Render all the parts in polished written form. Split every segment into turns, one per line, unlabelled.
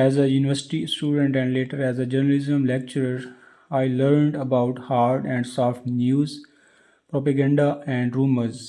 as a university student and later as a journalism lecturer, I learned about hard and soft news, propaganda and rumors।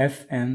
FN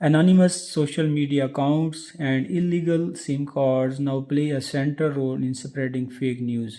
Anonymous social media accounts and illegal SIM cards now play a central role in spreading fake news।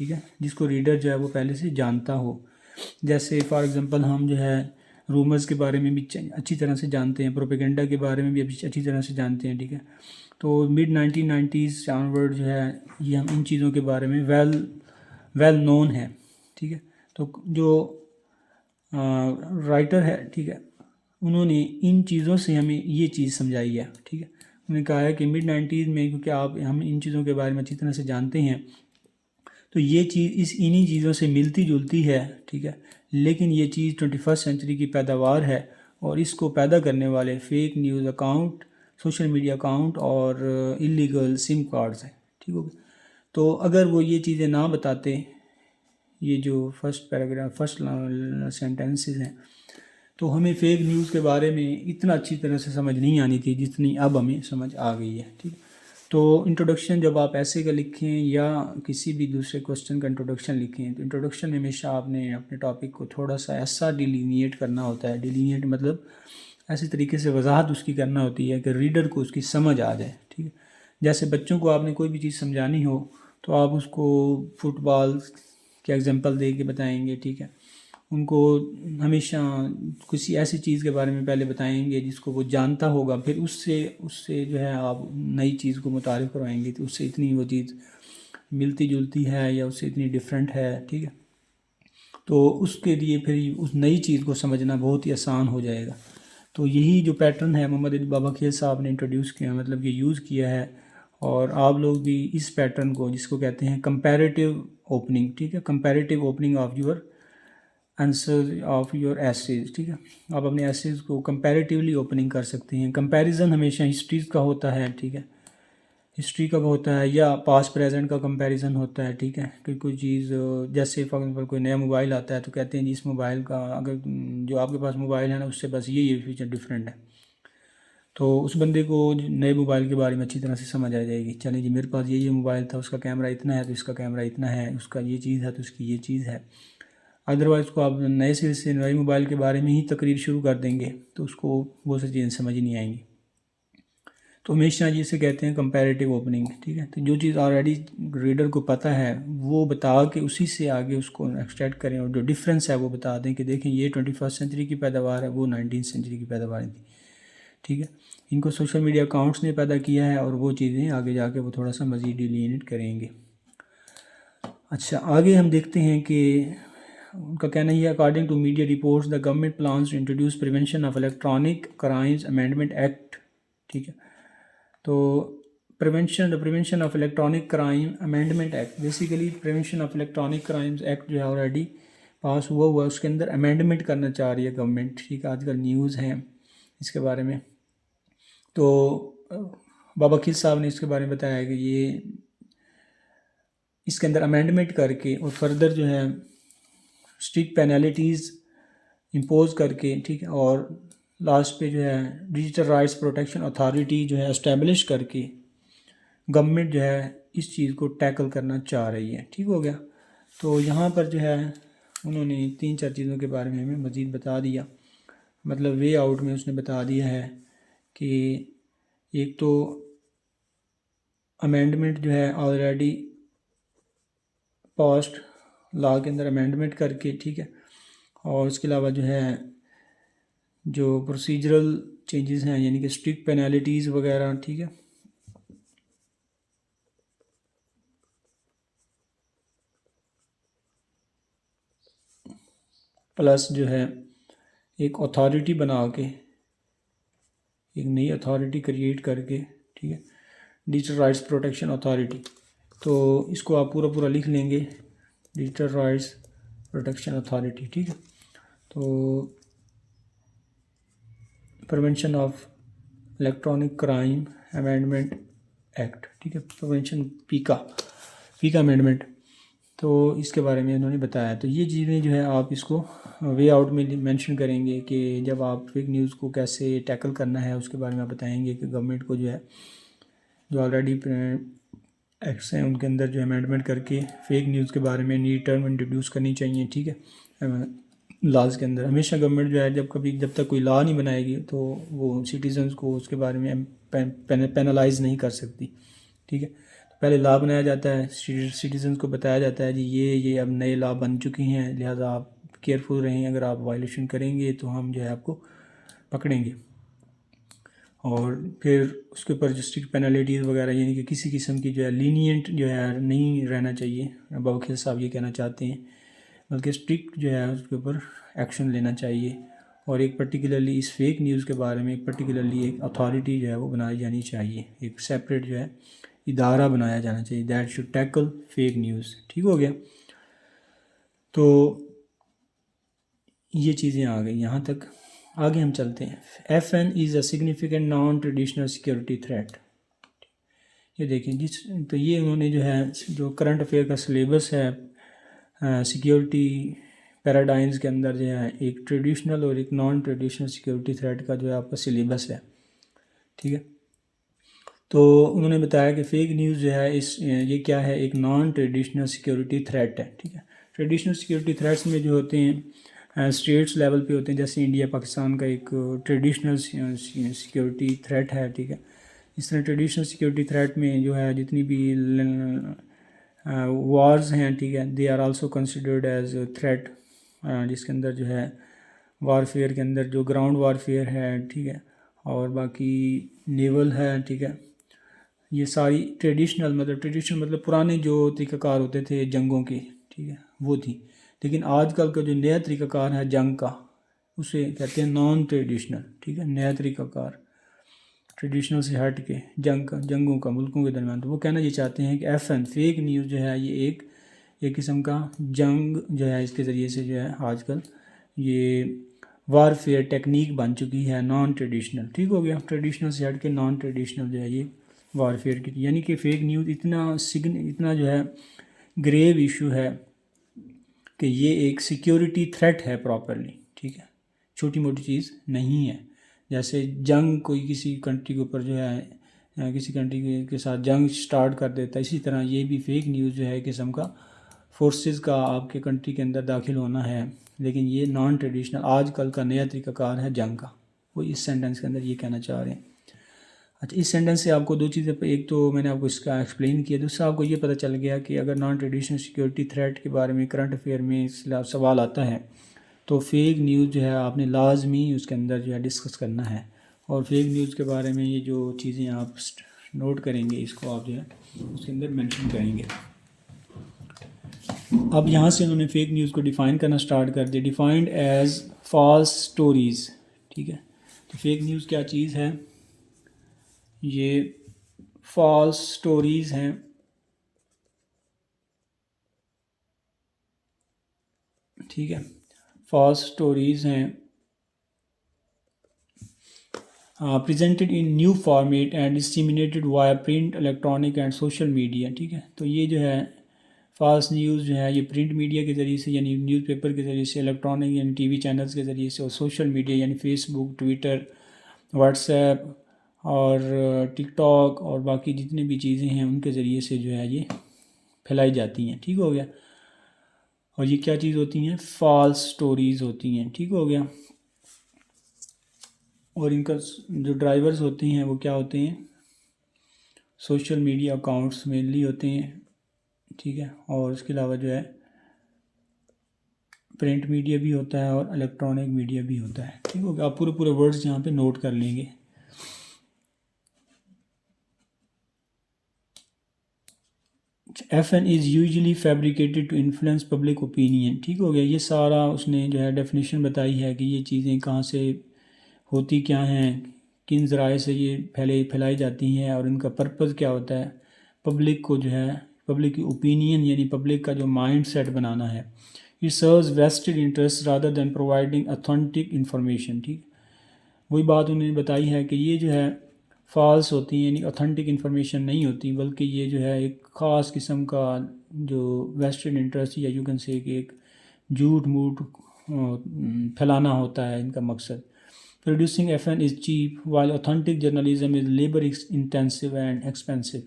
ٹھیک ہے، جس کو reader جو ہے وہ پہلے سے جانتا ہو. جیسے فار ایگزامپل ہم جو ہے رومرز کے بارے میں بھی اچھی طرح سے جانتے ہیں، پروپیگنڈا کے بارے میں بھی اچھی طرح سے جانتے ہیں. ٹھیک ہے، تو مڈ 1990s سے آنورڈ جو ہے یہ ہم ان چیزوں کے بارے میں ویل نون ہے. ٹھیک ہے، تو جو رائٹر ہے، ٹھیک ہے، انہوں نے ان چیزوں سے ہمیں یہ چیز سمجھائی ہے. ٹھیک ہے، انہوں نے کہا ہے کہ مڈ 90s میں کیونکہ ہم ان چیزوں کے بارے میں اچھی طرح سے جانتے ہیں تو یہ چیز انہی چیزوں سے ملتی جلتی ہے. ٹھیک ہے، لیکن یہ چیز 21 سینچری کی پیداوار ہے اور اس کو پیدا کرنے والے fake news account, social media account اور اللیگل سم کارڈز ہیں. ٹھیک ہو گیا، تو اگر وہ یہ چیزیں نہ بتاتے، یہ جو فرسٹ سینٹنسز ہیں، تو ہمیں فیک نیوز کے بارے میں اتنا اچھی طرح سے سمجھ نہیں آنی تھی جتنی اب ہمیں سمجھ آ گئی ہے. ٹھیک، تو انٹروڈکشن جب آپ ایسے کا لکھیں یا کسی بھی دوسرے کوسچن کا انٹروڈکشن لکھیں تو انٹروڈکشن میں ہمیشہ آپ نے اپنے ٹاپک کو تھوڑا سا ایسا ڈیلینیٹ کرنا ہوتا ہے. ڈیلینیٹ مطلب ایسے طریقے سے وضاحت اس کی کرنا ہوتی ہے کہ ریڈر کو اس کی سمجھ آ جائے. ٹھیک ہے، جیسے بچوں کو آپ نے کوئی بھی چیز سمجھانی ہو تو آپ اس کو فٹ بال کے ایگزامپل دے کے بتائیں گے. ٹھیک ہے، ان کو ہمیشہ کسی ایسی چیز کے بارے میں پہلے بتائیں گے جس کو وہ جانتا ہوگا، پھر اس سے جو ہے آپ نئی چیز کو متعارف کروائیں گے تو اس سے اتنی وہ چیز ملتی جلتی ہے یا اس سے اتنی ڈیفرنٹ ہے. ٹھیک ہے، تو اس کے لیے پھر اس نئی چیز کو سمجھنا بہت ہی آسان ہو جائے گا. تو یہی جو پیٹرن ہے محمد علی بابا کھیل صاحب نے انٹروڈیوس کیا، مطلب یہ یوز کیا ہے، اور آپ لوگ بھی اس پیٹرن کو جس کو کہتے ہیں کمپیریٹیو اوپننگ. ٹھیک ہے، comparative opening of your answer of your essays. ٹھیک ہے، آپ اپنے ایسیز کو کمپیریٹیولی اوپننگ کر سکتے ہیں. کمپیریزن ہمیشہ ہسٹریز کا ہوتا ہے. ٹھیک ہے، ہسٹری کا ہوتا ہے یا پاسٹ پریزنٹ کا کمپیریزن ہوتا ہے. ٹھیک ہے، کہ کوئی چیز جیسے فار ایگزامپل کوئی نیا موبائل آتا ہے تو کہتے ہیں جی اس موبائل کا اگر جو آپ کے پاس موبائل ہے نا اس سے بس یہ فیچر ڈفرینٹ ہے، تو اس بندے کو نئے موبائل کے بارے میں اچھی طرح سے سمجھ آ جائے گی. چلیں جی میرے پاس یہ موبائل تھا، اس کا کیمرہ اتنا ہے تو اس کا کیمرہ اتنا ہے، اس کا یہ چیز ہے تو اس کی یہ چیز ہے. ادروائز کو آپ نئے سے نئے موبائل کے بارے میں ہی تقریر شروع کر دیں گے تو اس کو وہ سی چیزیں سمجھ نہیں آئیں گی. تو ہمیشہ جسے کہتے ہیں کمپیریٹیو اوپننگ. ٹھیک ہے، تو جو چیز آلریڈی ریڈر کو پتہ ہے وہ بتا کے اسی سے آگے اس کو ایکسٹریکٹ کریں اور جو ڈفرینس ہے وہ بتا دیں کہ دیکھیں یہ 21 سینچری کی پیداوار ہے، وہ 19 سینچری کی پیداوار تھی. ٹھیک ہے، ان کو سوشل میڈیا اکاؤنٹس نے پیدا کیا ہے اور وہ چیزیں آگے جا کے وہ تھوڑا سا مزید ڈیلینیٹ کریں گے. اچھا، آگے ہم دیکھتے ہیں کہ ان کا کہنا یہ ہے according to media reports the government plans to introduce prevention of electronic crimes amendment act. ٹھیک ہے، تو prevention of electronic crime amendment act, basically prevention of electronic crimes act جو ہے آلریڈی پاس ہوا اس کے اندر امینڈمنٹ کرنا چاہ رہی ہے گورنمنٹ. ٹھیک ہے، آج کل نیوز ہیں اس کے بارے میں. تو بابا کھیل صاحب نے اس کے بارے میں بتایا کہ یہ اس کے اندر امینڈمنٹ کر کے اور فردر جو ہے اسٹرکٹ پینالٹیز امپوز کر کے، ٹھیک ہے، اور لاسٹ پہ جو ہے ڈیجیٹل رائٹس پروٹیکشن اتھارٹی جو ہے اسٹیبلش کر کے گورنمنٹ جو ہے اس چیز کو ٹیکل کرنا چاہ رہی ہے. ٹھیک ہو گیا، تو یہاں پر جو ہے انہوں نے 3-4 چیزوں کے بارے میں ہمیں مزید بتا دیا. مطلب وے آؤٹ میں اس نے بتا دیا ہے کہ ایک تو امینڈمنٹ جو ہے آلریڈی پاسٹ لا کے اندر امینڈمنٹ کر کے، ٹھیک ہے، اور اس کے علاوہ جو ہے جو پروسیجرل چینجز ہیں یعنی کہ اسٹرکٹ پینالٹیز وغیرہ. ٹھیک ہے، پلس جو ہے ایک اتھارٹی بنا کے، ایک نئی اتھارٹی کریٹ کر کے، ٹھیک ہے، ڈیجیٹل رائٹس پروٹیکشن اتھارٹی. تو اس کو آپ پورا لکھ لیں گے، ڈیجیٹل رائٹس پروٹیکشن اتھارٹی. ٹھیک ہے، تو prevention of electronic crime amendment act. ٹھیک ہے، پریونشن پیکا امینڈمنٹ. تو اس کے بارے میں انہوں نے بتایا. تو یہ چیزیں جو ہے آپ اس کو وے آؤٹ میں مینشن کریں گے کہ جب آپ فیک نیوز کو کیسے ٹیکل کرنا ہے اس کے بارے میں آپ بتائیں گے کہ گورنمنٹ کو جو ہے جو آلریڈی ایکٹس ہیں ان کے اندر جو امینڈمنٹ کر کے فیک نیوز کے بارے میں نئی ٹرم انٹروڈیوس کرنی چاہیے. ٹھیک ہے، لاز کے اندر ہمیشہ گورنمنٹ جو ہے جب تک کوئی لا نہیں بنائے گی تو وہ سٹیزنز کو اس کے بارے میں پینلائز نہیں کر سکتی. ٹھیک ہے، پہلے لا بنایا جاتا ہے، سٹیزنز کو بتایا جاتا ہے جی یہ اب نئے لا بن چکی ہیں، لہٰذا آپ کیئرفل رہیں، اگر آپ وائلیشن کریں گے تو ہم جو ہے آپ کو پکڑیں گے. اور پھر اس کے اوپر جو اسٹرکٹ پینلٹیز وغیرہ، یعنی کہ کسی قسم کی جو ہے لینینٹ جو ہے نہیں رہنا چاہیے، باوقیر صاحب یہ کہنا چاہتے ہیں، بلکہ اسٹرکٹ جو ہے اس کے اوپر ایکشن لینا چاہیے. اور ایک پرٹیکولرلی اس فیک نیوز کے بارے میں ایک پرٹیکولرلی ایک اتھارٹی جو ہے وہ بنائی جانی چاہیے، ایک سیپریٹ جو ہے ادارہ بنایا جانا چاہیے، that should tackle fake news. ٹھیک ہو گیا؟ تو یہ چیزیں آ گئی یہاں تک. آگے ہم چلتے ہیں. F N is a significant non traditional security threat. یہ دیکھیں تو یہ انہوں نے جو ہے جو کرنٹ افیئر کا سلیبس ہے سیکیورٹی پیراڈائمز کے اندر جو ہے ایک ٹریڈیشنل اور ایک نان ٹریڈیشنل سیکورٹی تھریٹ کا جو ہے آپ کا سلیبس ہے. ٹھیک ہے؟ تو انہوں نے بتایا کہ فیک نیوز جو ہے یہ کیا ہے، ایک نان ٹریڈیشنل سیکورٹی تھریٹ ہے. ٹھیک ہے؟ ٹریڈیشنل سیکورٹی تھریٹس میں جو ہوتے ہیں اسٹیٹس لیول پہ ہوتے ہیں، جیسے انڈیا پاکستان کا ایک ٹریڈیشنل سیکورٹی تھریٹ ہے. ٹھیک ہے؟ اس طرح ٹریڈیشنل سیکورٹی تھریٹ میں جو ہے جتنی بھی وارز ہیں، ٹھیک ہے، they are also considered as threat, جس کے اندر جو ہے وار فیئر کے اندر جو گراؤنڈ وار فیئر ہے، ٹھیک ہے، اور باقی نیول ہے. ٹھیک ہے؟ یہ ساری ٹریڈیشنل مطلب پرانے جو طریقہ کار ہوتے تھے جنگوں کے، ٹھیک ہے، وہ تھی. لیکن آج کل کا جو نیا طریقہ کار ہے جنگ کا، اسے کہتے ہیں نان ٹریڈیشنل. ٹھیک ہے؟ نیا طریقہ کار ٹریڈیشنل سے ہٹ کے جنگوں کا ملکوں کے درمیان. تو وہ کہنا یہ چاہتے ہیں کہ ایف این فیک نیوز جو ہے یہ ایک قسم کا جنگ جو ہے، اس کے ذریعے سے جو ہے آج کل یہ وار فیئر ٹیکنیک بن چکی ہے نان ٹریڈیشنل. ٹھیک ہو گیا؟ ٹریڈیشنل سے ہٹ کے نان ٹریڈیشنل جو ہے یہ وار فیئر کی، یعنی کہ فیک نیوز اتنا جو ہے گریو ایشو ہے کہ یہ ایک سیکیورٹی تھریٹ ہے پراپرلی. ٹھیک ہے؟ چھوٹی موٹی چیز نہیں ہے. جیسے جنگ کوئی کسی کنٹری کے اوپر جو ہے کسی کنٹری کے ساتھ جنگ سٹارٹ کر دیتا ہے، اسی طرح یہ بھی فیک نیوز جو ہے ایک قسم کا فورسز کا آپ کے کنٹری کے اندر داخل ہونا ہے. لیکن یہ نان ٹریڈیشنل آج کل کا نیا طریقہ کار ہے جنگ کا. وہ اس سینٹنس کے اندر یہ کہنا چاہ رہے ہیں. اچھا، اس سینٹنس سے آپ کو دو چیزیں، ایک تو میں نے آپ کو اس کا ایکسپلین کیا، دوسرا آپ کو یہ پتہ چل گیا کہ اگر نان ٹریڈیشنل سیکورٹی تھریٹ کے بارے میں کرنٹ افیئر میں سوال آتا ہے تو فیک نیوز جو ہے آپ نے لازمی اس کے اندر جو ہے ڈسکس کرنا ہے. اور فیک نیوز کے بارے میں یہ جو چیزیں آپ نوٹ کریں گے، اس کو آپ جو ہے اس کے اندر مینشن کریں گے. اب یہاں سے انہوں نے فیک نیوز کو ڈیفائن کرنا سٹارٹ کر دیا. Defined as false stories. ٹھیک ہے؟ تو فیک نیوز کیا چیز ہے؟ یہ فالس سٹوریز ہیں. ٹھیک ہے؟ فالس سٹوریز ہیں presented in new format and disseminated via print, electronic and social media. ٹھیک ہے؟ تو یہ جو ہے فالس نیوز جو ہے یہ پرنٹ میڈیا کے ذریعے سے، یعنی نیوز پیپر کے ذریعے سے، الیکٹرانک یعنی ٹی وی چینلز کے ذریعے سے، اور سوشل میڈیا یعنی فیس بک، ٹویٹر، واٹس ایپ اور ٹک ٹاک اور باقی جتنی بھی چیزیں ہیں ان کے ذریعے سے جو ہے یہ پھیلائی جاتی ہیں. ٹھیک ہو گیا؟ اور یہ کیا چیز ہوتی ہیں؟ فالس سٹوریز ہوتی ہیں. ٹھیک ہو گیا؟ اور ان کا جو ڈرائیورز ہوتے ہیں وہ کیا ہوتے ہیں؟ سوشل میڈیا اکاؤنٹس مینلی ہوتے ہیں. ٹھیک ہے؟ اور اس کے علاوہ جو ہے پرنٹ میڈیا بھی ہوتا ہے اور الیکٹرانک میڈیا بھی ہوتا ہے. ٹھیک ہو گیا؟ آپ پورے ورڈز یہاں پہ نوٹ کر لیں گے. F N is usually fabricated to influence public opinion. ٹھیک ہو گیا؟ یہ سارا اس نے جو ہے ڈیفینیشن بتائی ہے کہ یہ چیزیں کہاں سے ہوتی کیا ہیں، کن ذرائع سے یہ پھیلائی جاتی ہیں، اور ان کا پرپز کیا ہوتا ہے. پبلک کو جو ہے پبلک کی اوپینین یعنی پبلک کا جو مائنڈ سیٹ بنانا ہے. It serves vested interest rather than providing authentic information. ٹھیک، وہی بات انہوں نے بتائی ہے کہ یہ جو ہے فالس ہوتی ہیں، یعنی اوتھینٹک انفارمیشن نہیں ہوتی، بلکہ یہ جو ہے ایک خاص قسم کا جو ویسٹڈ انٹرسٹ یا یو کین سے کہ ایک جھوٹ موٹ پھیلانا ہوتا ہے ان کا مقصد. Producing FN is cheap while authentic journalism is labor intensive and expensive.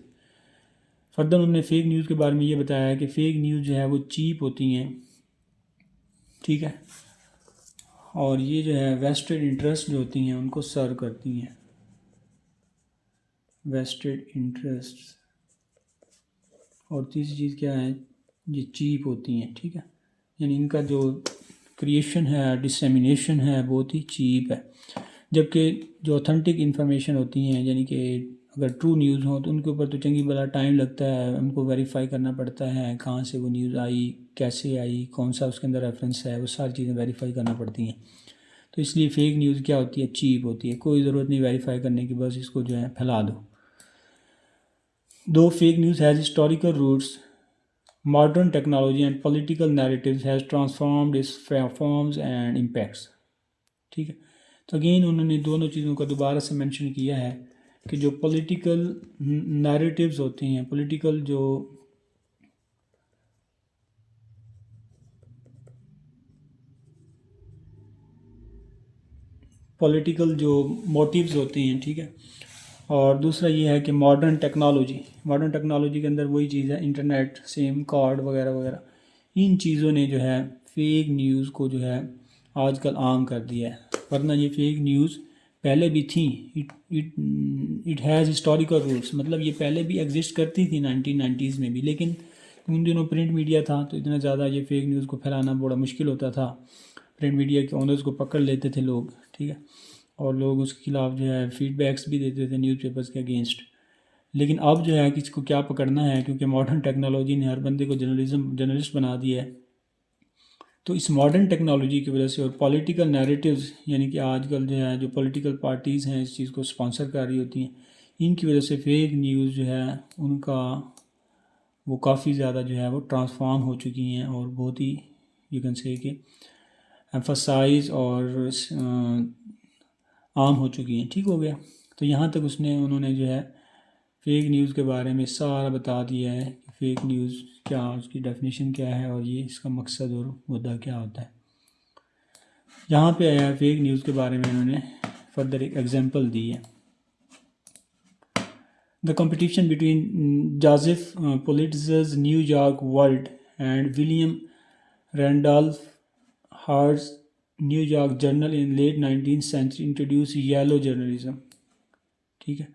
فرداً انہوں نے فیک نیوز کے بارے میں یہ بتایا ہے کہ فیک نیوز جو ہے وہ چیپ ہوتی ہیں. ٹھیک ہے؟ اور یہ جو ہے ویسٹڈ انٹرسٹ جو ہوتی ہیں ان کو سرو کرتی ہیں. ویسٹڈ انٹرسٹ اور تیسری چیز کیا ہے، یہ چیپ ہوتی ہیں، ٹھیک ہے، یعنی ان کا جو کریشن ہے، ڈسیمینیشن ہے، بہت ہی چیپ ہے، جبکہ جو اوتھینٹک انفارمیشن ہوتی ہیں، یعنی کہ اگر ٹرو نیوز ہوں تو ان کے اوپر تو چنگی بلا ٹائم لگتا ہے، ان کو ویریفائی کرنا پڑتا ہے، کہاں سے وہ نیوز آئی، کیسے آئی، کون سا اس کے اندر ریفرنس ہے، وہ ساری چیزیں ویریفائی کرنا پڑتی ہیں. تو اس لیے فیک نیوز کیا ہوتی ہے، چیپ ہوتی ہے، کوئی ضرورت نہیں ویریفائی کرنے کی، بس اس کو جو ہے پھیلا دو. The fake news has historical roots, modern technology and political narratives has transformed its forms and impacts. ٹھیک ہے، تو اگین انہوں نے دونوں چیزوں کا دوبارہ سے مینشن کیا ہے کہ جو پولیٹیکل نیریٹیوز ہوتے ہیں، پولیٹیکل جو موٹیوز ہوتے ہیں، ٹھیک ہے، اور دوسرا یہ ہے کہ ماڈرن ٹیکنالوجی کے اندر وہی چیز ہے، انٹرنیٹ، سیم کارڈ وغیرہ وغیرہ، ان چیزوں نے جو ہے فیک نیوز کو جو ہے آج کل عام کر دیا ہے. ورنہ یہ فیک نیوز پہلے بھی تھیں، اٹ ہیز ہسٹوریکل روٹس، مطلب یہ پہلے بھی ایگزسٹ کرتی تھی 1990s میں بھی، لیکن ان دنوں پرنٹ میڈیا تھا تو اتنا زیادہ یہ فیک نیوز کو پھیلانا بڑا مشکل ہوتا تھا. پرنٹ میڈیا کے اونرز کو پکڑ لیتے تھے لوگ، ٹھیک ہے، اور لوگ اس کے خلاف جو ہے فیڈ بیکس بھی دیتے تھے نیوز پیپرز کے اگینسٹ. لیکن اب جو ہے کسی کو کیا پکڑنا ہے، کیونکہ ماڈرن ٹیکنالوجی نے ہر بندے کو جرنلسٹ بنا دیا ہے. تو اس ماڈرن ٹیکنالوجی کی وجہ سے اور پولیٹیکل نیریٹیوز، یعنی کہ آج کل جو ہے جو پولیٹیکل پارٹیز ہیں اس چیز کو اسپانسر کر رہی ہوتی ہیں، ان کی وجہ سے فیک نیوز جو ہے ان کا وہ کافی زیادہ جو ہے وہ ٹرانسفارم ہو چکی ہیں، اور بہت ہی یو کین سے کہ ایمفسائز اور عام ہو چکی ہیں. ٹھیک ہو گیا. تو یہاں تک انہوں نے جو ہے فیک نیوز کے بارے میں سارا بتا دیا ہے کہ فیک نیوز کیا، اس کی ڈیفینیشن کیا ہے، اور یہ اس کا مقصد اور مدعا کیا ہوتا ہے. یہاں پہ آیا ہے فیک نیوز کے بارے میں انہوں نے فردر ایک ایگزامپل دی ہے. The competition between Joseph Pulitzer's New York World and William Randolph Hearst's New York Journal in late 19th century introduce yellow journalism. ٹھیک ہے،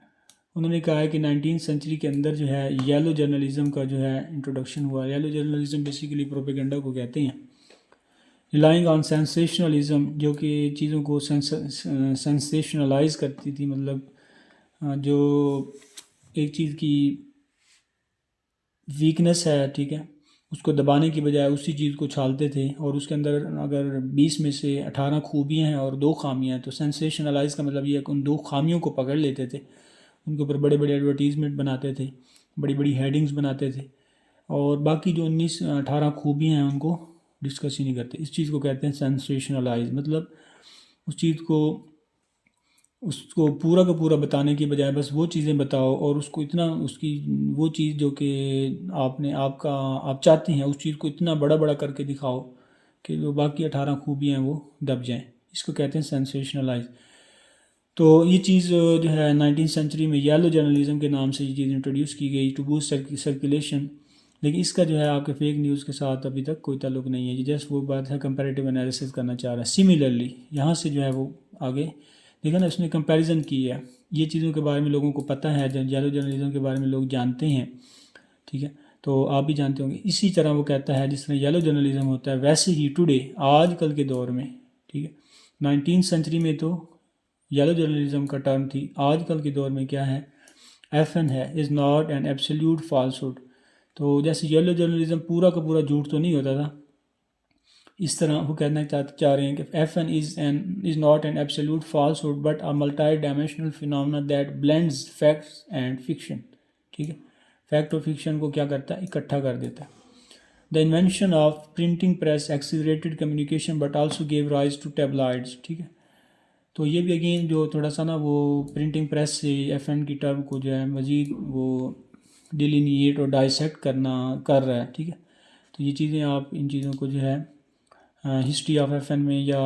انہوں نے کہا ہے کہ 19th century کے اندر جو ہے یلو جرنلزم کا جو ہے انٹروڈکشن ہوا. یلو جرنلزم بیسیکلی پروپیگنڈا کو کہتے ہیں. ریلائنگ آن سینسیشنلزم، جو کہ چیزوں کو سینسیشنلائز کرتی تھی، مطلب جو ایک چیز کی ویکنس ہے، ٹھیک ہے، اس کو دبانے کی بجائے اسی چیز کو چھالتے تھے، اور اس کے اندر اگر 20 میں سے 18 خوبیاں ہیں اور 2 خامیاں ہیں تو سینسیشنلائز کا مطلب یہ ہے کہ ان 2 خامیوں کو پکڑ لیتے تھے، ان کے اوپر بڑے بڑے ایڈورٹیزمنٹ بناتے تھے، بڑی بڑی ہیڈنگز بناتے تھے، اور باقی جو 18 خوبیاں ہیں ان کو ڈسکس ہی نہیں کرتے. اس چیز کو کہتے ہیں سینسیشنلائز، مطلب اس کو پورا کا پورا بتانے کی بجائے بس وہ چیزیں بتاؤ، اور اس کو اتنا اس کی وہ چیز جو کہ آپ چاہتے ہیں اس چیز کو اتنا بڑا بڑا کر کے دکھاؤ کہ جو باقی 18 خوبیاں ہیں وہ دب جائیں. اس کو کہتے ہیں سینسیشنلائز. تو یہ چیز جو ہے 19th century میں یلو جرنلزم کے نام سے یہ چیز انٹروڈیوس کی گئی ٹو بوسٹ سرکولیشن. لیکن اس کا جو ہے آپ کے فیک نیوز کے ساتھ ابھی تک کوئی تعلق نہیں ہے. یہ جسٹ وہ بات ہے، کمپیریٹیو انالیسس کرنا چاہ رہا ہے. سملرلی یہاں سے جو ہے وہ آگے دیکھا نا، اس نے کمپیریزن کی ہے. یہ چیزوں کے بارے میں لوگوں کو پتہ ہے، یلو جرنلزم کے بارے میں لوگ جانتے ہیں، ٹھیک ہے، تو آپ بھی جانتے ہوں گے. اسی طرح وہ کہتا ہے جس طرح یلو جرنلزم ہوتا ہے ویسے ہی ٹوڈے، آج کل کے دور میں، ٹھیک ہے، 19th century میں تو یلو جرنلزم کا ٹرم تھی، آج کل کے دور میں کیا ہے، ایف این ہے، از ناٹ این ایبسلیوٹ فالسہڈ. تو جیسے یلو جرنلزم پورا کا پورا جھوٹ تو نہیں ہوتا تھا، اس طرح وہ کہنا چاہ رہے ہیں کہ F N is not an absolute falsehood but a multidimensional phenomena that blends facts and fiction. ٹھیک ہے، فیکٹ اور فکشن کو کیا کرتا ہے، اکٹھا کر دیتا ہے. The invention of printing press accelerated communication but also gave rise to tabloids. ٹھیک ہے، تو یہ بھی اگین جو تھوڑا سا نا وہ پرنٹنگ پریس سے ایف این کی ٹرم کو جو ہے مزید وہ ڈیلینیٹ اور ڈائسیکٹ کر رہا ہے. ٹھیک ہے، تو یہ چیزیں آپ ان چیزوں کو جو ہے ہسٹری آف ایف این میں یا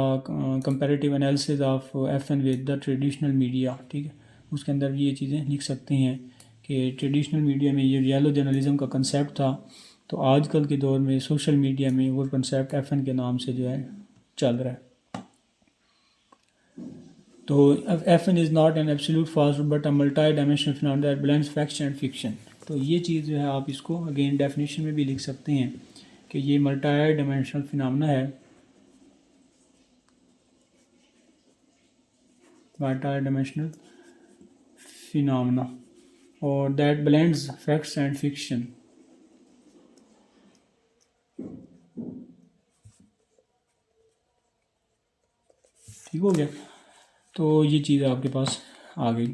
comparative analysis of F N with the traditional media, ٹھیک ہے، اس کے اندر بھی یہ چیزیں لکھ سکتے ہیں کہ ٹریڈیشنل میڈیا میں یہ یلو جرنلزم کا کنسیپٹ تھا، تو آج کل کے دور میں سوشل میڈیا میں وہ کنسیپٹ ایف این کے نام سے جو ہے چل رہا ہے. تو F N is not an absolute falsehood but a multidimensional phenomena that blends facts and fiction. تو یہ چیز جو ہے آپ اس کو اگین ڈیفینیشن میں بھی لکھ سکتے ہیں کہ یہ ملٹی ڈائمینشنل فینامنا ہے، ملٹی ڈائمینشنل فینامنا، اور that blends facts and fiction. ٹھیک ہو گیا، تو یہ چیز آپ کے پاس آ گئی.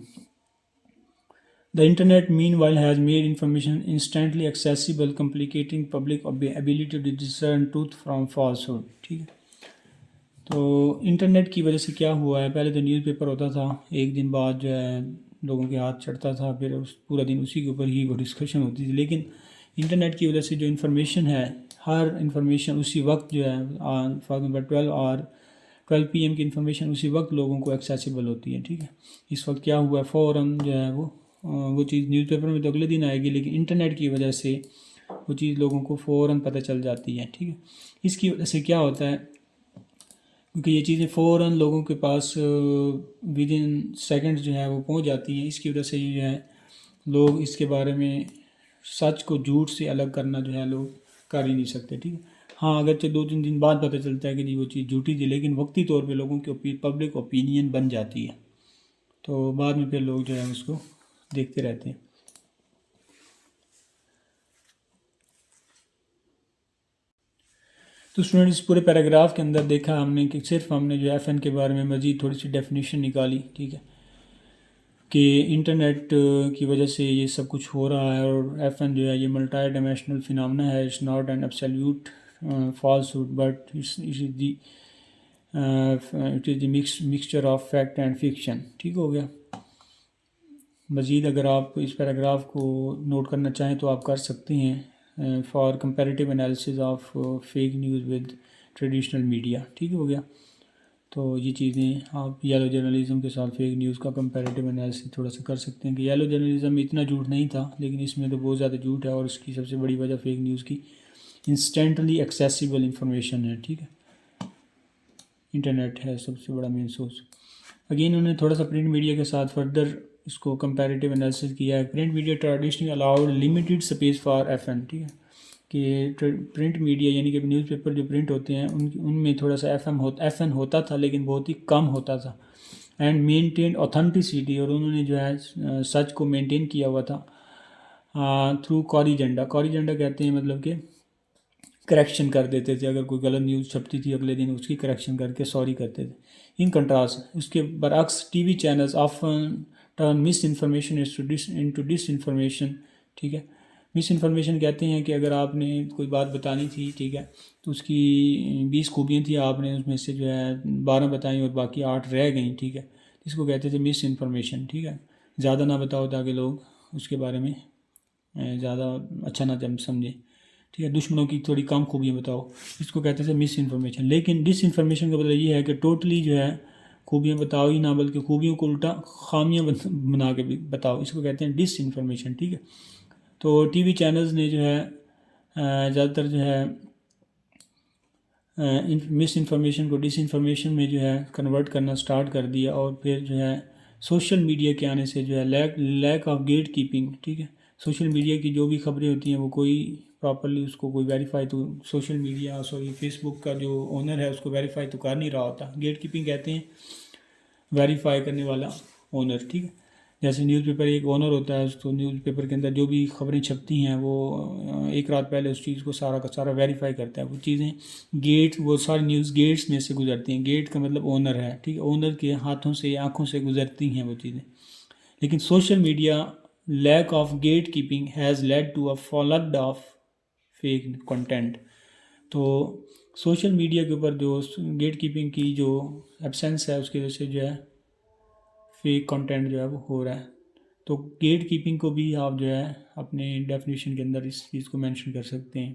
The internet meanwhile has made information instantly accessible, complicating public ability to discern truth from falsehood. ٹھیک ہے، تو انٹرنیٹ کی وجہ سے کیا ہوا ہے، پہلے تو نیوز پیپر ہوتا تھا، ایک دن بعد جو ہے لوگوں کے ہاتھ چڑھتا تھا، پھر پورا دن اسی کے اوپر ہی وہ ڈسکشن ہوتی تھی. لیکن انٹرنیٹ کی وجہ سے جو انفارمیشن ہے، ہر انفارمیشن اسی وقت جو ہے فار ایگزامپل 12 PM کی انفارمیشن اسی وقت لوگوں کو ایکسیسیبل ہوتی ہے. ٹھیک ہے، اس وقت کیا ہوا ہے، فوراً جو ہے وہ چیز نیوز پیپر میں تو اگلے دن آئے گی، لیکن انٹرنیٹ کی وجہ سے وہ چیز لوگوں کو فوراً پتہ چل جاتی ہے. ٹھیک ہے، اس کی وجہ سے کیا ہوتا ہے، کیونکہ یہ چیزیں فوراً لوگوں کے پاس ود ان سیکنڈ جو ہے وہ پہنچ جاتی ہیں، اس کی وجہ سے یہ جو ہے لوگ اس کے بارے میں سچ کو جھوٹ سے الگ کرنا جو ہے لوگ کر ہی نہیں سکتے. ٹھیک ہے، ہاں اگرچہ 2-3 دن بعد پتہ چلتا ہے کہ جی وہ چیز جھوٹی تھی، لیکن وقتی طور پہ لوگوں کی پبلک اوپینین بن جاتی ہے، تو بعد میں پھر لوگ جو ہے اس کو دیکھتے رہتے ہیں. تو اسٹوڈنٹ اس پورے پیراگراف کے اندر دیکھا ہم نے کہ صرف ہم نے جو ایف این کے بارے میں مزید تھوڑی سی ڈیفینیشن نکالی. ٹھیک ہے، کہ انٹرنیٹ کی وجہ سے یہ سب کچھ ہو رہا ہے، اور ایف این جو ہے یہ ملٹی ڈائمینشنل فینامنا ہے. It's not an absolute falsehood but it is the mixture of fact and fiction. ٹھیک ہو گیا. مزید اگر آپ اس پیراگراف کو نوٹ کرنا چاہیں تو آپ کر سکتے ہیں for comparative analysis of fake news with traditional media. ٹھیک ہو گیا، تو یہ چیزیں آپ یلو جرنلزم کے ساتھ فیک نیوز کا کمپیریٹیو انالیسز تھوڑا سا کر سکتے ہیں کہ یلو جرنلزم میں اتنا جھوٹ نہیں تھا، لیکن اس میں تو بہت زیادہ جھوٹ ہے، اور اس کی سب سے بڑی وجہ فیک نیوز کی انسٹنٹلی ایکسیسیبل انفارمیشن ہے. ٹھیک ہے، انٹرنیٹ ہے سب سے بڑا مین سورس. اگین انہوں نے تھوڑا سا پرنٹ میڈیا کے ساتھ فردر اس کو کمپیریٹیو انالیسس کیا ہے. Print media traditionally allowed limited space for F N. ٹھیک ہے، کہ پرنٹ میڈیا یعنی کہ نیوز پیپر جو پرنٹ ہوتے ہیں ان میں تھوڑا سا ایف این ہوتا تھا، لیکن بہت ہی کم ہوتا تھا. اینڈ مینٹین اوتھینٹسٹی، اور انہوں نے جو ہے سچ کو مینٹین کیا ہوا تھا تھرو کوریجنڈا. کوریجنڈا کہتے ہیں مطلب کہ کریکشن کر دیتے تھے، اگر کوئی غلط نیوز چھپتی تھی اگلے دن اس کی کریکشن کر کے سوری کرتے تھے. ان کنٹراسٹ اس کے برعکس T V channels often turn misinformation into disinformation. ٹھیک ہے، مس انفارمیشن کہتے ہیں کہ اگر آپ نے کوئی بات بتانی تھی، ٹھیک ہے، تو اس کی 20 خوبیاں تھیں، آپ نے اس میں سے جو ہے 12 بتائیں اور باقی 8 رہ گئیں. ٹھیک ہے، اس کو کہتے تھے مس انفارمیشن. ٹھیک ہے، زیادہ نہ بتاؤ تاکہ لوگ اس کے بارے میں زیادہ اچھا نہ سمجھیں. ٹھیک ہے، دشمنوں کی تھوڑی کم خوبیاں بتاؤ، اس کو کہتے تھے مس انفارمیشن. لیکن ڈس انفارمیشن کا مطلب یہ ہے کہ ٹوٹلی جو ہے خوبیاں بتاؤ ہی نہ، بلکہ خوبیوں کو الٹا خامیاں بنا کے بتاؤ، اس کو کہتے ہیں ڈس انفارمیشن. ٹھیک ہے، تو ٹی وی چینلز نے جو ہے زیادہ تر جو ہے مس انفارمیشن کو ڈس انفارمیشن میں جو ہے کنورٹ کرنا سٹارٹ کر دیا، اور پھر جو ہے سوشل میڈیا کے آنے سے جو ہے لیک آف گیٹ کیپنگ. ٹھیک ہے، سوشل میڈیا کی جو بھی خبریں ہوتی ہیں وہ کوئی پراپرلی اس کو کوئی ویریفائی تو سوشل میڈیا فیس بک کا جو اونر ہے اس کو ویریفائی تو کر نہیں رہا ہوتا. گیٹ کیپنگ کہتے ہیں ویریفائی کرنے والا اونر. ٹھیک ہے، جیسے نیوز پیپر ایک اونر ہوتا ہے، اس کو نیوز پیپر کے اندر جو بھی خبریں چھپتی ہیں وہ ایک رات پہلے اس چیز کو سارا کا سارا ویریفائی کرتا ہے. وہ چیزیں گیٹ، وہ ساری نیوز گیٹس میں سے گزرتی ہیں. گیٹ کا مطلب اونر ہے. ٹھیک ہے، اونر کے ہاتھوں سے یا آنکھوں سے گزرتی ہیں وہ چیزیں. لیکن social media lack of gatekeeping has led to a flood of fake content. تو سوشل میڈیا کے اوپر جو گیٹ کیپنگ کی جو ایبسینس ہے اس کی وجہ سے جو ہے فیک کنٹینٹ جو ہے وہ ہو رہا ہے. تو گیٹ کیپنگ کو بھی آپ جو ہے اپنے ڈیفینیشن کے اندر اس چیز کو مینشن کر سکتے ہیں.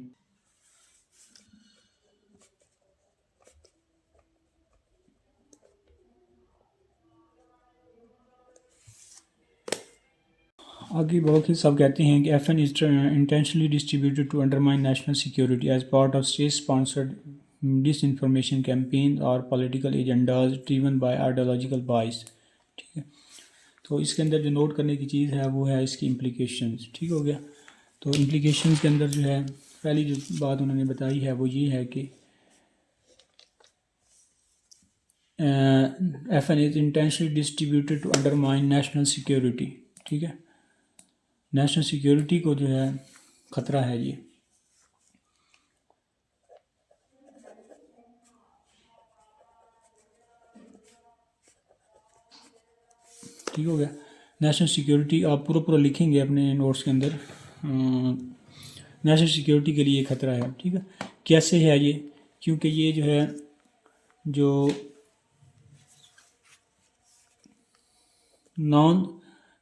آگے بلکہ سب کہتے ہیں کہ F N is intentionally distributed to undermine national security as part of state sponsored disinformation campaign اور political agendas driven by ideological bias. ٹھیک ہے، تو اس کے اندر جو نوٹ کرنے کی چیز ہے وہ ہے اس کی امپلیکیشنز. ٹھیک ہو گیا. تو امپلیکیشنز کے اندر جو ہے پہلی جو بات انہوں نے بتائی ہے وہ یہ ہے کہ F N is intentionally distributed to undermine national security. ٹھیک ہے. نیشنل سیکیورٹی کو جو ہے خطرہ ہے یہ. ٹھیک ہو گیا. نیشنل سیکیورٹی آپ پورا لکھیں گے اپنے نوٹس کے اندر. نیشنل سیکیورٹی کے لیے خطرہ ہے. ٹھیک ہے. کیسے ہے یہ؟ کیونکہ یہ جو ہے جو non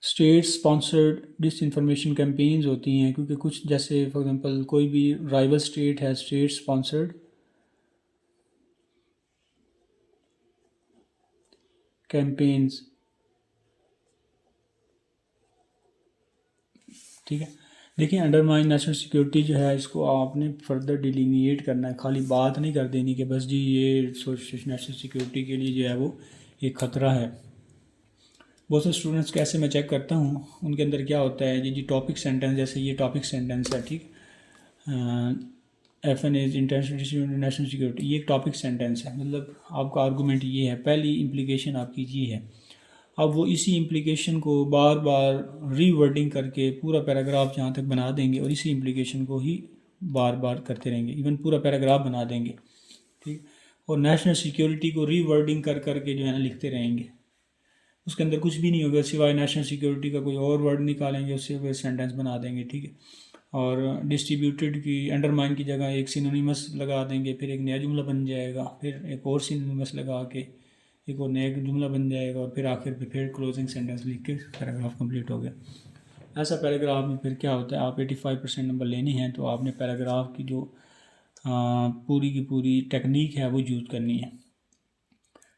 state sponsored disinformation campaigns ہوتی ہیں، کیونکہ کچھ جیسے فار ایگزامپل کوئی بھی رائیول اسٹیٹ ہے اسٹیٹ اسپانسرڈ کیمپینز. ٹھیک ہے. دیکھیں انڈرمائن نیشنل سیکیورٹی جو ہے اس کو آپ نے فردر ڈیلینیٹ کرنا ہے. خالی بات نہیں کر دینی کہ بس جی یہ نیشنل سیکیورٹی کے لیے جو ہے وہ ایک خطرہ ہے. بہت سے اسٹوڈنٹس کیسے میں چیک کرتا ہوں ان کے اندر کیا ہوتا ہے جی ٹاپک سینٹنس، جیسے یہ ٹاپک سینٹنس ہے. ٹھیک. F N is international national security, یہ ایک ٹاپک سینٹنس ہے. مطلب آپ کا آرگومنٹ یہ ہے، پہلی امپلیکیشن آپ کی یہ ہے. اب وہ اسی امپلیکیشن کو بار بار ری ورڈنگ کر کے پورا پیراگراف جہاں تک بنا دیں گے اور اسی امپلیکیشن کو ہی بار بار کرتے رہیں گے، ایون پورا پیراگراف بنا دیں گے. ٹھیک. اور نیشنل سیکیورٹی کو ری ورڈنگ کر کر کے جو ہے نا لکھتے رہیں گے. اس کے اندر کچھ بھی نہیں ہوگا سوائے نیشنل سیکیورٹی کا کوئی اور ورڈ نکالیں گے، اس سے کوئی سینٹنس بنا دیں گے. ٹھیک ہے. اور ڈسٹریبیوٹیڈ کی انڈرمائن کی جگہ ایک سینونیمس لگا دیں گے، پھر ایک نیا جملہ بن جائے گا، پھر ایک اور سینونیمس لگا کے ایک اور نیا جملہ بن جائے گا، اور پھر آخر پہ پھر کلوزنگ سینٹنس لکھ کے پیراگراف کمپلیٹ ہو گیا. ایسا پیراگراف میں پھر کیا ہوتا ہے، آپ 85% نمبر لینے ہیں تو آپ نے پیراگراف کی جو پوری کی پوری ٹیکنیک ہے وہ یوز کرنی ہے.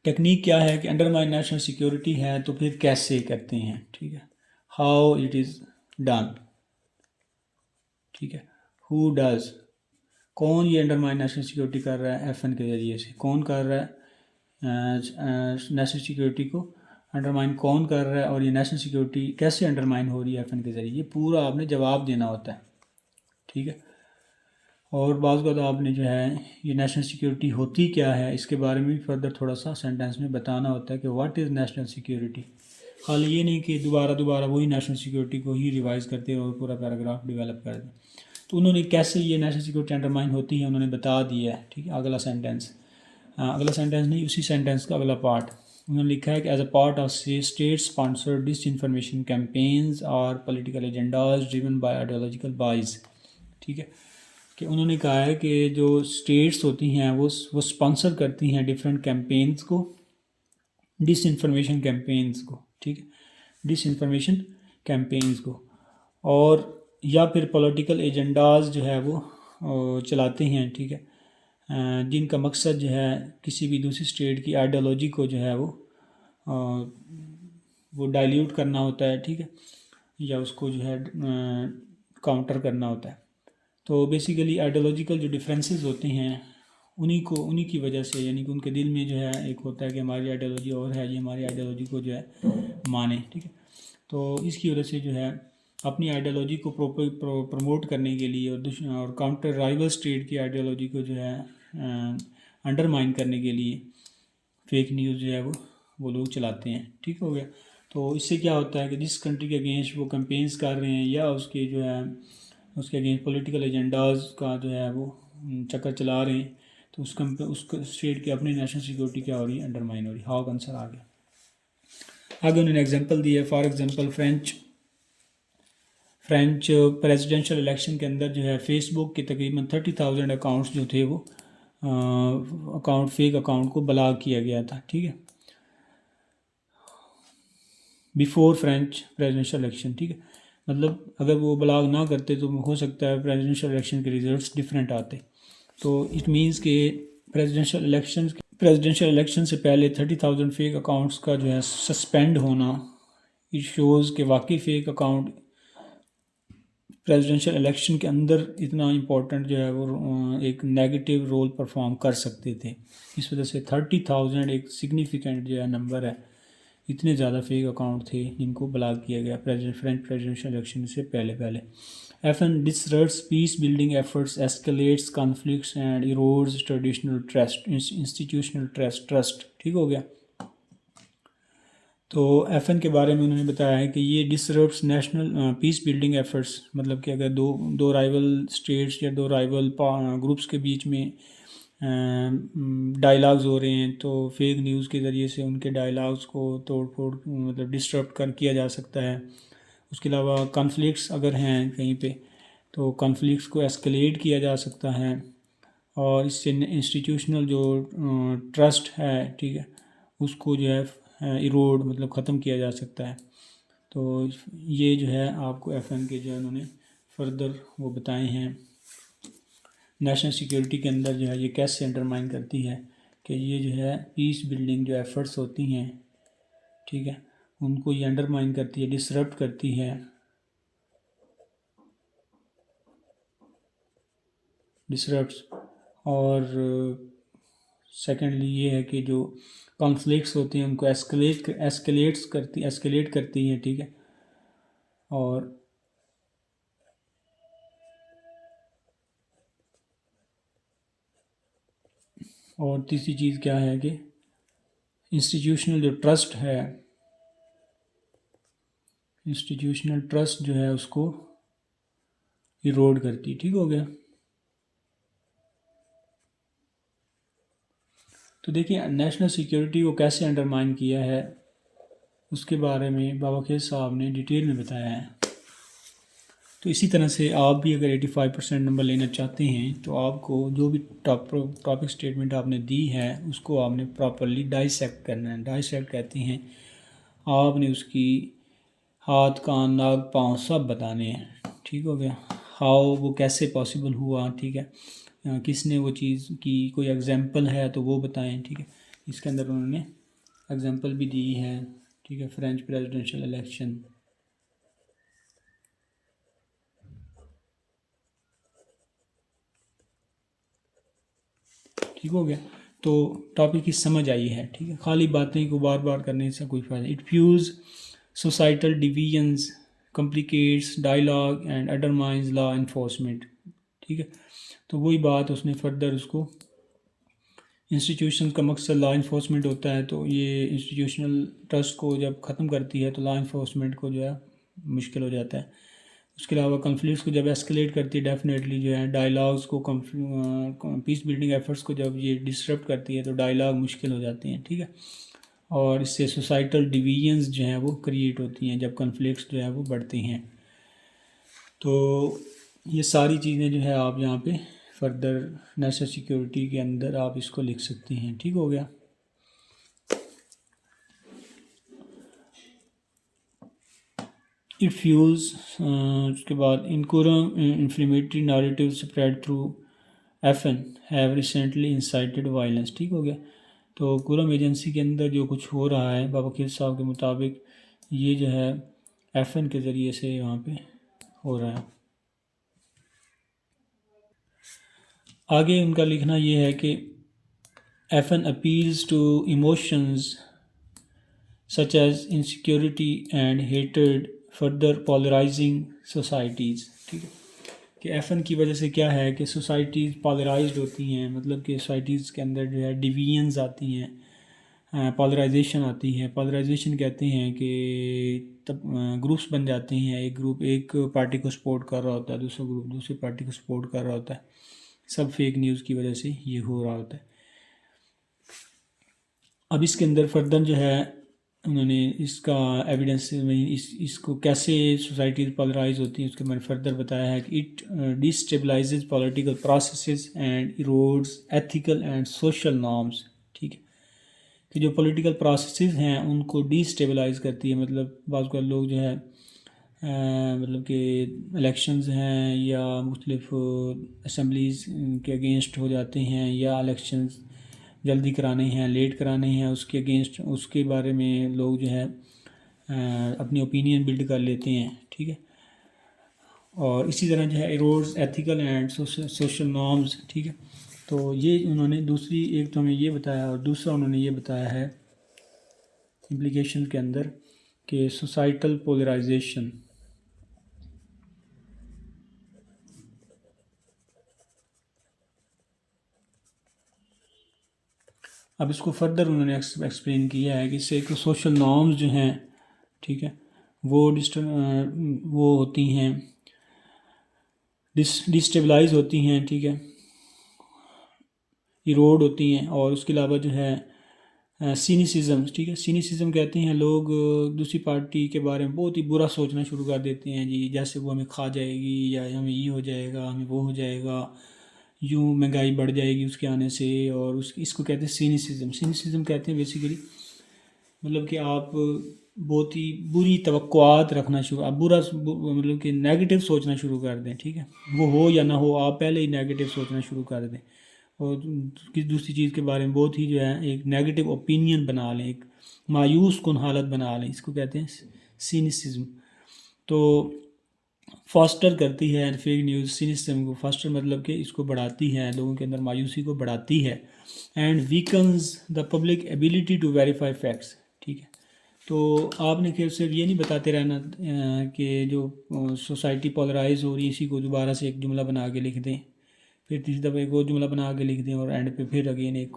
ٹیکنیک کیا ہے کہ انڈرمائن نیشنل سیکیورٹی ہے تو پھر کیسے کرتے ہیں. ٹھیک ہے. How it is done. ٹھیک ہے. ہو ڈز، کون یہ انڈرمائن نیشنل سیکیورٹی کر رہا ہے؟ ایف این کے ذریعے سے. کون کر رہا ہے نیشنل سیکیورٹی کو انڈرمائن؟ کون کر رہا ہے؟ اور یہ نیشنل سیکیورٹی کیسے انڈرمائن ہو رہی ہے ایف این کے ذریعے؟ یہ پورا آپ نے جواب دینا ہوتا ہے. ٹھیک ہے. اور بعض اوقات آپ نے جو ہے یہ نیشنل سیکیورٹی ہوتی کیا ہے اس کے بارے میں بھی فردر تھوڑا سا سینٹینس میں بتانا ہوتا ہے کہ واٹ از نیشنل سیکیورٹی. خالی یہ نہیں کہ دوبارہ وہی نیشنل سیکیورٹی کو ہی ریوائز کرتے اور پورا پیراگراف ڈیولپ کر دیں. تو انہوں نے کیسے یہ نیشنل سیکیورٹی انڈرمائن ہوتی ہے انہوں نے بتا دیا ہے. ٹھیک ہے. اگلا سینٹینس نہیں، اسی سینٹینس کا اگلا پارٹ انہوں نے لکھا ہے کہ as a part of state sponsored disinformation campaigns اور political agendas driven by ideological bias. ٹھیک ہے. کہ انہوں نے کہا ہے کہ جو اسٹیٹس ہوتی ہیں وہ اسپانسر کرتی ہیں ڈفرینٹ کیمپینز کو، ڈس انفارمیشن کیمپینز کو. ٹھیک ہے. ڈس انفارمیشن کیمپینز کو، اور یا پھر پولیٹیکل ایجنڈاز جو ہے وہ چلاتے ہیں. ٹھیک ہے. جن کا مقصد جو ہے کسی بھی دوسری اسٹیٹ کی آئیڈیالوجی کو جو ہے وہ ڈائلیوٹ کرنا ہوتا ہے. ٹھیک ہے. یا اس کو جو ہے کاؤنٹر کرنا ہوتا ہے. تو بیسیکلی آئیڈیالوجیکل جو ڈفرینسز ہوتے ہیں انہی کی وجہ سے، یعنی کہ ان کے دل میں جو ہے ایک ہوتا ہے کہ ہماری آئیڈیالوجی اور ہے، یہ ہماری آئیڈیالوجی کو جو ہے مانے. ٹھیک ہے. تو اس کی وجہ سے جو ہے اپنی آئیڈیالوجی کو پروموٹ کرنے کے لیے اور کاؤنٹر رائیول اسٹیٹ کی آئیڈیالوجی کو جو ہے انڈرمائن کرنے کے لیے فیک نیوز جو ہے وہ لوگ چلاتے ہیں. ٹھیک ہو گیا. تو اس سے کیا ہوتا ہے کہ جس کنٹری کے اگینسٹ وہ کمپینز کر رہے ہیں یا اس کے جو ہے اس کے اگینسٹ پولیٹیکل ایجنڈاز کا جو ہے وہ چکر چلا رہے ہیں، تو اس اسٹیٹ کی اپنی نیشنل سیکیورٹی کیا ہو رہی ہے؟ انڈرمائن ہو رہی ہے. ہاؤ کنسر آ گیا. آگے انہوں نے ایگزامپل دی ہے. For example French presidential election کے اندر جو ہے فیس بک کے تقریباً 30,000 اکاؤنٹس جو تھے وہ فیک اکاؤنٹ کو بلاک کیا گیا تھا. ٹھیک ہے. Before French presidential election. ٹھیک ہے. مطلب اگر وہ بلاک نہ کرتے تو ہو سکتا ہے پریزیڈینشیل الیکشن کے ریزلٹس ڈفرینٹ آتے. تو اٹ مینس کہ پریزیڈینشیل الیکشن سے پہلے 30,000 فیک اکاؤنٹس کا جو ہے سسپینڈ ہونا، اٹ شوز کہ واقعی فیک اکاؤنٹ پریزیڈینشیل الیکشن کے اندر اتنا امپورٹنٹ جو ہے وہ ایک نیگیٹو رول پرفارم کر سکتے تھے. اس وجہ سے 30,000 ایک سگنیفیکنٹ جو ہے نمبر ہے اتنے زیادہ فیک اکاؤنٹ تھے جن کو بلاک کیا گیا فرینچ پریزیڈنشل الیکشن سے پہلے. FN disrupts peace building efforts, escalates conflicts and erodes institutional trust. ٹھیک ہو گیا. تو FN کے بارے میں انہوں نے بتایا ہے کہ یہ ڈسرپٹس نیشنل پیس بلڈنگ ایفرٹس، مطلب کہ اگر دو رائیول اسٹیٹس یا دو رائیول گروپس کے بیچ میں ڈائلاگز ہو رہے ہیں تو فیک نیوز کے ذریعے سے ان کے ڈائلاگز کو توڑ پھوڑ مطلب ڈسٹرپٹ کیا جا سکتا ہے. اس کے علاوہ کانفلکٹس اگر ہیں کہیں پہ تو کانفلکٹس کو ایسکلیٹ کیا جا سکتا ہے، اور اس سے انسٹیٹیوشنل جو ٹرسٹ ہے، ٹھیک ہے، اس کو جو ہے ایروڈ مطلب ختم کیا جا سکتا ہے. تو یہ جو ہے آپ کو FN کے جو ہے انہوں نے فردر وہ بتائے ہیں نیشنل سیکیورٹی کے اندر جو ہے یہ کیسے انڈرمائن کرتی ہے کہ یہ جو ہے پیس بلڈنگ جو ایفرٹس ہوتی ہیں، ٹھیک ہے، ان کو یہ انڈرمائن کرتی ہے، ڈسرپٹ کرتی ہے، اور سیکنڈلی یہ ہے کہ جو کانفلکٹس ہوتے ہیں ان کو ایسکلیٹ کرتی ہیں، ٹھیک ہے. اور تیسری چیز کیا ہے کہ انسٹیٹیوشنل جو ٹرسٹ ہے، انسٹیٹیوشنل ٹرسٹ جو ہے اس کو ایروڈ کرتی. ٹھیک ہو گیا. تو دیکھیں نیشنل سیکیورٹی کو کیسے انڈرمائن کیا ہے اس کے بارے میں بابا خیر صاحب نے ڈیٹیل میں بتایا ہے. تو اسی طرح سے آپ بھی اگر 85% نمبر لینا چاہتے ہیں تو آپ کو جو بھی ٹاپک سٹیٹمنٹ آپ نے دی ہے اس کو آپ نے پراپرلی ڈائسیکٹ کرنا ہے. ڈائسیکٹ کہتے ہیں آپ نے اس کی ہاتھ کان ناک پاؤں سب بتانے ہیں. ٹھیک ہو گیا. ہاؤ وہ کیسے پاسبل ہوا، ٹھیک ہے، کس نے وہ چیز کی، کوئی ایگزامپل ہے تو وہ بتائیں. ٹھیک ہے. اس کے اندر انہوں نے ایگزامپل بھی دی ہے، ٹھیک ہے، فرینچ پریزیڈنشل الیکشن. ٹھیک ہو گیا. تو ٹاپک کی سمجھ آئی ہے، ٹھیک ہے. خالی باتیں کو بار بار کرنے سے کوئی فائدہ. It fuels societal divisions, complicates dialogue and undermines law enforcement. ٹھیک ہے. تو وہی بات اس نے فردر اس کو انسٹیٹیوشن کا مقصد لا انفورسمنٹ ہوتا ہے، تو یہ انسٹیٹیوشنل ٹرسٹ کو جب ختم کرتی ہے تو لا انفورسمنٹ کو جو ہے مشکل ہو جاتا ہے. اس کے علاوہ کنفلکٹس کو جب ایسکلیٹ کرتی ہے ڈیفینیٹلی جو ہے ڈائلاگز کو پیس بلڈنگ ایفرٹس کو جب یہ ڈسٹرپٹ کرتی ہے تو ڈائلاگ مشکل ہو جاتے ہیں. ٹھیک ہے. اور اس سے سوسائٹل ڈویژنز جو ہیں وہ کریٹ ہوتی ہیں جب کنفلکٹس جو ہے وہ بڑھتے ہیں. تو یہ ساری چیزیں جو ہے آپ یہاں پہ فردر نیشنل سیکیورٹی کے اندر آپ اس کو لکھ سکتے ہیں. ٹھیک ہو گیا. اٹ فیوز اس کے بعد انکورم inflammatory narrative spread through FN have recently incited violence. ٹھیک ہو گیا. تو کورم ایجنسی کے اندر جو کچھ ہو رہا ہے بابا خیر صاحب کے مطابق یہ جو ہے FN کے ذریعے سے وہاں پہ ہو رہا ہے. آگے ان کا لکھنا یہ ہے کہ FN appeals to emotions such as insecurity and hatred further polarizing societies. ٹھیک ہے. کہ FN کی وجہ سے کیا ہے کہ سوسائٹیز پالرائزڈ ہوتی ہیں، مطلب کہ سوسائٹیز کے اندر جو ہے ڈویژنز آتی ہیں، پالرائزیشن آتی ہے. پالرائزیشن کہتے ہیں کہ گروپس بن جاتے ہیں. ایک گروپ ایک پارٹی کو سپورٹ کر رہا ہوتا ہے، دوسرا گروپ دوسری پارٹی کو سپورٹ کر رہا ہوتا ہے. سب فیک نیوز کی وجہ سے یہ ہو رہا ہوتا ہے. اب اس کے اندر فردر جو ہے انہوں نے اس کا ایویڈنس میں اس کو کیسے سوسائٹیز پولرائز ہوتی ہیں اس کے میں نے فردر بتایا ہے کہ it destabilises political processes and erodes ethical and social norms. ٹھیک ہے. کہ جو پولیٹیکل پروسیسز ہیں ان کو ڈیسٹیبلائز کرتی ہے. مطلب بعض اوقات لوگ جو ہے مطلب کہ الیکشنز ہیں یا مختلف اسمبلیز کے اگینسٹ ہو جاتے ہیں، یا الیکشنز جلدی کرانے ہیں، لیٹ کرانے ہیں، اس کے اگینسٹ اس کے بارے میں لوگ جو ہے اپنی اوپینین بلڈ کر لیتے ہیں. ٹھیک ہے. اور اسی طرح جو ہے ایروڈز ایتھیکل اینڈ سوشل نارمز. ٹھیک ہے. تو یہ انہوں نے دوسری ایک تو ہمیں یہ بتایا، اور دوسرا انہوں نے یہ بتایا ہے امپلیکیشن کے اندر کہ سوسائٹل پولرائزیشن. اب اس کو فردر انہوں نے ایکسپلین کیا ہے کہ اس سے ایک سوشل نارمز جو ہیں ٹھیک ہے وہ ہوتی ہیں ڈسٹیبلائز ہوتی ہیں ٹھیک ہے ایروڈ ہوتی ہیں. اور اس کے علاوہ جو ہے سینیسزم ٹھیک ہے سینیسزم کہتے ہیں لوگ دوسری پارٹی کے بارے میں بہت ہی برا سوچنا شروع کر دیتے ہیں جی جیسے وہ ہمیں کھا جائے گی یا ہمیں یہ ہو جائے گا ہمیں وہ ہو جائے گا یوں مہنگائی بڑھ جائے گی اس کے آنے سے. اور اس کو کہتے ہیں سینیسزم کہتے ہیں بیسیکلی مطلب کہ آپ بہت ہی بری توقعات رکھنا شروع آپ برا مطلب کہ نیگیٹو سوچنا شروع کر دیں ٹھیک ہے وہ ہو یا نہ ہو آپ پہلے ہی نیگیٹو سوچنا شروع کر دیں اور کسی دوسری چیز کے بارے میں بہت ہی جو ہے ایک نیگیٹو اوپینین بنا لیں ایک مایوس کن حالت بنا لیں. اس کو کہتے ہیں سینیسزم. تو فاسٹر کرتی ہے فیک نیوز سینیسزم کو. فاسٹر مطلب کہ اس کو بڑھاتی ہے لوگوں کے اندر مایوسی کو بڑھاتی ہے. And weakens the public ability to verify facts ٹھیک ہے. تو آپ نے کہ صرف یہ نہیں بتاتے رہنا کہ جو سوسائٹی پولرائز ہو رہی ہے اسی کو دوبارہ سے ایک جملہ بنا کے لکھ دیں پھر تیسری دفعہ ایک اور جملہ بنا کے لکھ دیں اور اینڈ پہ پھر اگین ایک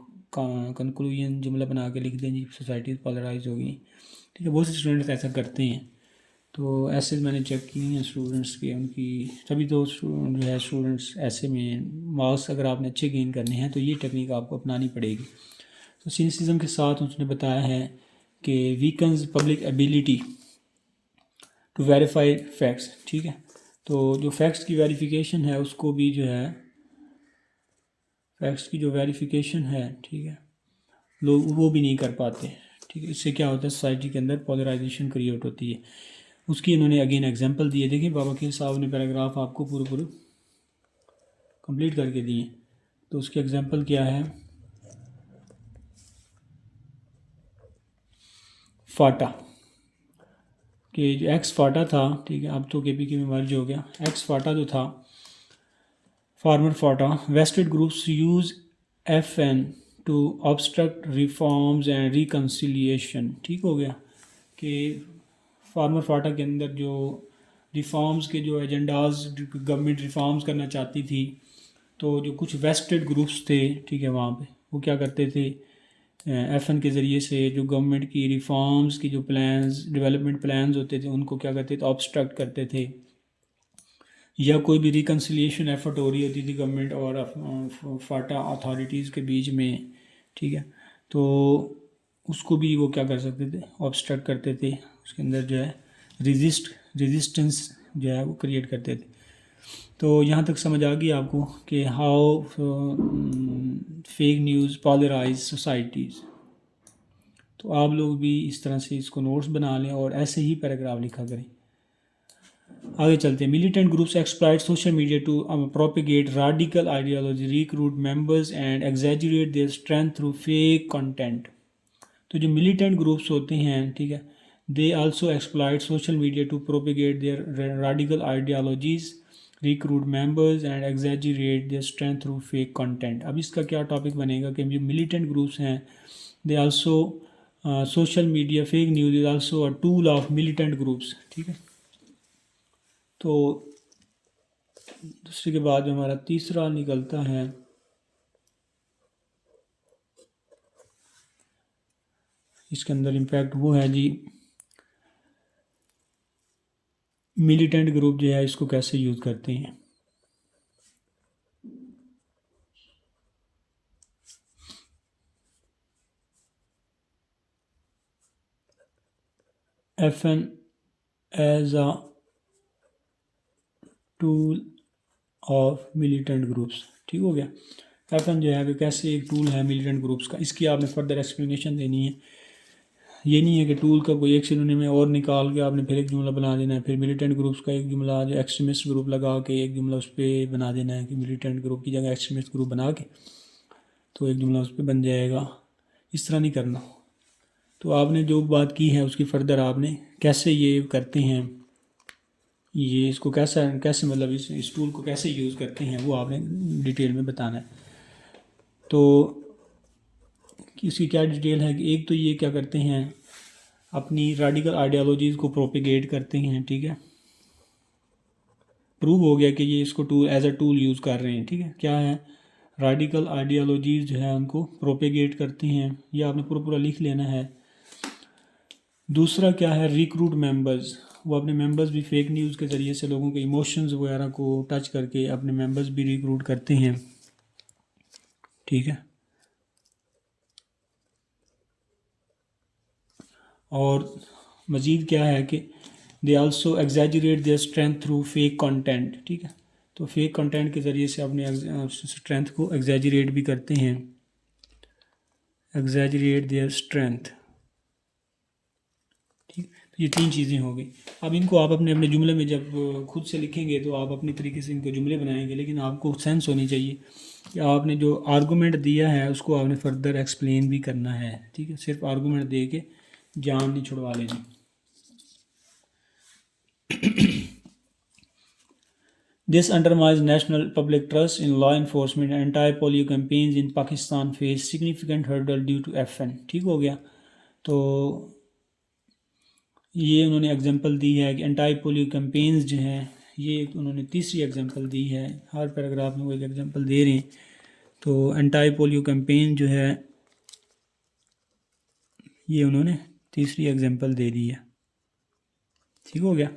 کنکلوژن جملہ بنا کے لکھ دیں جی سوسائٹی پولرائز ہو گئی ٹھیک ہے. بہت سے اسٹوڈنٹس ایسا کرتے ہیں. تو ایسے میں نے چیک کی ہیں اسٹوڈنٹس کے ان کی سبھی تو جو ہے اسٹوڈنٹس ایسے میں مارکس اگر آپ نے اچھے گین کرنے ہیں تو یہ ٹیکنیک آپ کو اپنانی پڑے گی. تو سینیسزم کے ساتھ اس نے بتایا ہے کہ weakens public ability to verify facts ٹھیک ہے. تو جو فیکٹس کی ویریفیکیشن ہے اس کو بھی جو ہے فیکٹس کی جو ویریفیکیشن ہے ٹھیک ہے لوگ وہ بھی نہیں کر پاتے ٹھیک ہے. اس سے کیا ہوتا ہے سوسائٹی کے اندر پولرائزیشن کریٹ ہوتی ہے. اس کی انہوں نے اگین ایگزامپل دیے دیکھیں بابا خیر صاحب نے پیراگراف آپ کو پورے کمپلیٹ کر کے دیے. تو اس کی ایگزامپل کیا ہے فاٹا کہ جو ایکس فاٹا تھا ٹھیک ہے اب تو کے پی کے میں مرج ہو گیا. ایکس فاٹا جو تھا former FATA vested groups use F N to obstruct reforms and reconciliation ٹھیک ہو گیا کہ فارمر فاٹا کے اندر جو ریفارمز کے جو ایجنڈاز گورنمنٹ ریفارمز کرنا چاہتی تھی تو جو کچھ ویسٹڈ گروپس تھے ٹھیک ہے وہاں پہ وہ کیا کرتے تھے ایف این کے ذریعے سے جو گورنمنٹ کی ریفارمز کی جو پلانز ڈیولپمنٹ پلانز ہوتے تھے ان کو کیا کرتے تھے obstruct کرتے تھے. یا کوئی بھی ریکنسیلیشن ایفرٹ ہو رہی ہوتی تھی گورنمنٹ اور فاٹا اتھارٹیز کے بیچ میں ٹھیک ہے تو اس کو بھی وہ کیا کر سکتے تھے obstruct کرتے تھے. اس کے اندر جو ہے ریزسٹنس جو ہے وہ کریٹ کرتے تھے. تو یہاں تک سمجھ آ گئی آپ کو کہ how fake news polarise societies. تو آپ لوگ بھی اس طرح سے اس کو نوٹس بنا لیں اور ایسے ہی پیراگراف لکھا کریں. آگے چلتے ہیں. Militant groups exploit social media to propagate radical ideology recruit members and exaggerate their strength through fake content. تو جو ملیٹنٹ گروپس ہوتے ہیں ٹھیک ہے they also exploit social media to propagate their radical ideologies recruit members and exaggerate their strength through fake content. اب اس کا کیا ٹاپک بنے گا کہ جو ملیٹنٹ گروپس ہیں they also social media fake news is also a tool of militant groups ٹھیک ہے. تو دوسرے کے بعد جو ہمارا تیسرا نکلتا ہے اس کے اندر امپیکٹ وہ ہے جی ملیٹنٹ گروپ جو ہے اس کو کیسے یوز کرتے ہیں. F N as a tool of militant groups ٹھیک ہو گیا. ایف این جو ہے وہ کیسے ایک ٹول ہے ملیٹنٹ گروپس کا. اس کی آپ نے فردر ایکسپلینیشن دینی ہے. یہ نہیں ہے کہ ٹول کا کوئی ایک سنونے میں اور نکال کے آپ نے پھر ایک جملہ بنا دینا ہے. پھر ملیٹنٹ گروپس کا ایک جملہ جو ایکسٹریمسٹ گروپ لگا کے ایک جملہ اس پہ بنا دینا ہے کہ ملیٹنٹ گروپ کی جگہ ایکسٹریمسٹ گروپ بنا کے تو ایک جملہ اس پہ بن جائے گا. اس طرح نہیں کرنا. تو آپ نے جو بات کی ہے اس کی فردر آپ نے کیسے یہ کرتے ہیں یہ اس کو کیسے مطلب اس ٹول کو کیسے یوز کرتے ہیں وہ آپ نے ڈیٹیل میں بتانا ہے. تو اس کی کیا ڈیٹیل ہے کہ ایک تو یہ کیا کرتے ہیں اپنی ریڈیکل آئیڈیالوجیز کو پروپیگیٹ کرتے ہیں، ٹھیک ہے، پروو ہو گیا کہ یہ اس کو ایز اے ٹول یوز کر رہے ہیں، ٹھیک ہے، کیا ہے ریڈیکل آئیڈیالوجیز جو ہے ان کو پروپیگیٹ کرتے ہیں، یہ آپ نے پورا لکھ لینا ہے۔ دوسرا کیا ہے ریکروٹ ممبرز، وہ اپنے ممبرز بھی فیک نیوز کے ذریعے سے لوگوں کے ایموشنز وغیرہ کو ٹچ کر کے اپنے ممبرز بھی ریکروٹ کرتے ہیں، ٹھیک ہے، اور مزید کیا ہے کہ they also exaggerate their strength through fake content, ٹھیک ہے، تو فیک کنٹینٹ کے ذریعے سے اپنے اسٹرینتھ کو ایگزیجریٹ بھی کرتے ہیں، ایگزیجریٹ دیئر اسٹرینتھ، ٹھیک، تو یہ 3 چیزیں ہو گئی۔ اب ان کو آپ اپنے جملے میں جب خود سے لکھیں گے تو آپ اپنی طریقے سے ان کو جملے بنائیں گے، لیکن آپ کو سینس ہونی چاہیے کہ آپ نے جو آرگومنٹ دیا ہے اس کو آپ نے فردر ایکسپلین بھی کرنا ہے، ٹھیک ہے، صرف آرگومنٹ دے کے جان نہیں چھڑوا لینی۔ This undermines national public trust in law enforcement and anti-polio campaigns in Pakistan face significant hurdle due to FN، ٹھیک ہو گیا، تو یہ انہوں نے اگزامپل دی ہے کہ انٹائی پولیو کیمپینز جو ہیں، یہ انہوں نے تیسری اگزامپل دی ہے، ہر پیراگراف میں وہ ایک اگزامپل دے رہے ہیں، تو انٹائی پولیو کیمپین جو ہے یہ انہوں نے تیسری اگزامپل دے دی ہے، ٹھیک ہو گیا،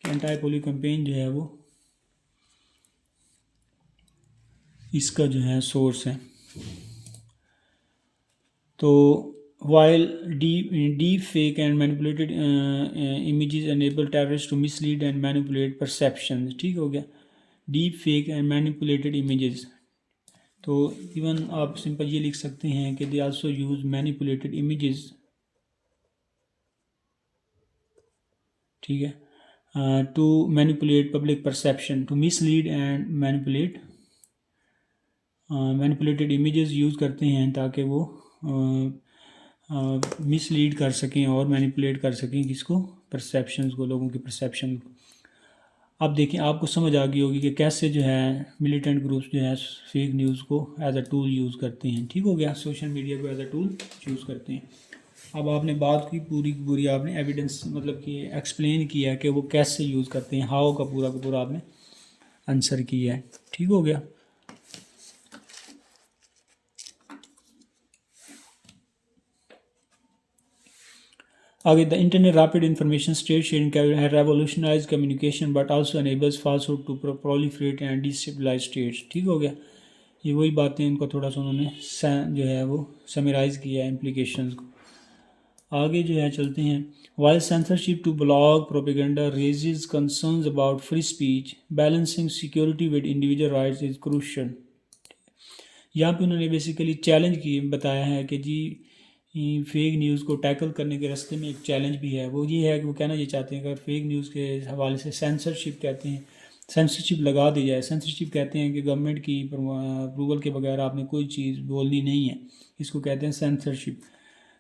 کہ انٹائی پولیو کیمپین جو ہے وہ اس کا جو ہے سورس ہے۔ تو while deep fake and manipulated images enable terrorists to mislead and manipulate perceptions، ٹھیک ہو گیا، deep fake and manipulated images, تو ایون آپ سمپل یہ لکھ سکتے ہیں کہ they also use manipulated images, ٹھیک ہے، to manipulate public perception, to mislead and manipulated images use کرتے ہیں تاکہ وہ مس لیڈ کر سکیں اور مینیپولیٹ کر سکیں کس کو، پرسیپشنز کو، لوگوں کی پرسیپشن کو۔ اب دیکھیں آپ کو سمجھ آ گئی ہوگی کہ کیسے جو ہے ملیٹنٹ گروپس جو ہے فیک نیوز کو ایز اے ٹول یوز کرتے ہیں، ٹھیک ہو گیا، سوشل میڈیا کو ایز اے ٹول یوز کرتے ہیں۔ اب آپ نے بات کی پوری آپ نے ایویڈنس مطلب کہ ایکسپلین کیا کہ وہ کیسے یوز کرتے ہیں، ہاؤ کا پورا آپ نے آنسر کیا ہے، ٹھیک ہو گیا۔ آگے the internet rapid information state sharing revolutionise communication but also enables falsehood to proliferate and destabilise states, ٹھیک ہو گیا، یہ وہی باتیں ان کو تھوڑا سا انہوں نے جو ہے وہ سمرائز کیا ہے امپلیکیشنز کو۔ آگے جو ہے چلتے ہیں، while censorship to blog propaganda raises concerns about free speech, balancing security with individual rights is crucial۔ یہاں پہ انہوں نے بیسیکلی چیلنج کی بتایا ہے کہ جی فیک نیوز کو ٹیکل کرنے کے راستے میں ایک چیلنج بھی ہے، وہ یہ ہے کہ وہ کہنا یہ چاہتے ہیں کہ فیک نیوز کے حوالے سے سینسرشپ کہتے ہیں، سینسرشپ لگا دی جائے۔ سینسرشپ کہتے ہیں کہ گورنمنٹ کی اپروول کے بغیر آپ نے کوئی چیز بولنی نہیں ہے، اس کو کہتے ہیں سینسرشپ۔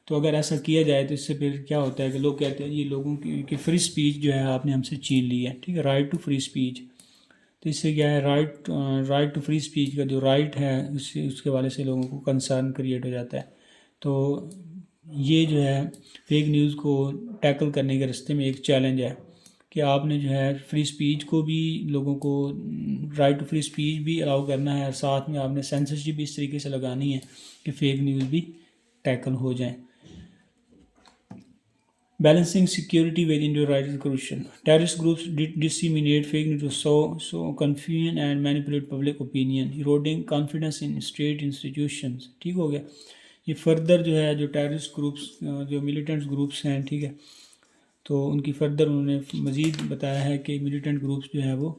تو اگر ایسا کیا جائے تو اس سے پھر کیا ہوتا ہے کہ لوگ کہتے ہیں یہ لوگوں کی فری سپیچ جو ہے آپ نے ہم سے چھین لی ہے، ٹھیک ہے، رائٹ ٹو فری سپیچ، تو اس سے کیا ہے رائٹ ٹو فری سپیچ کا جو رائٹ ہے اس کے حوالے سے لوگوں کو کنسرن کریٹ ہو جاتا ہے۔ تو یہ جو ہے فیک نیوز کو ٹیکل کرنے کے راستے میں ایک چیلنج ہے کہ آپ نے جو ہے فری سپیچ کو بھی لوگوں کو رائٹ ٹو فری سپیچ بھی الاؤ کرنا ہے، اور ساتھ میں آپ نے سینسرشپ بھی اس طریقے سے لگانی ہے کہ فیک نیوز بھی ٹیکل ہو جائیں۔ Balancing security with individual rights is crucial. Terrorist groups disseminate fake news to sow confusion and manipulate public opinion, eroding confidence in state institutions، ٹھیک ہو گیا۔ یہ فردر جو ہے جو ٹیررسٹ گروپس جو ملیٹنٹ گروپس ہیں، ٹھیک ہے، تو ان کی فردر انہوں نے مزید بتایا ہے کہ ملیٹنٹ گروپس جو ہے وہ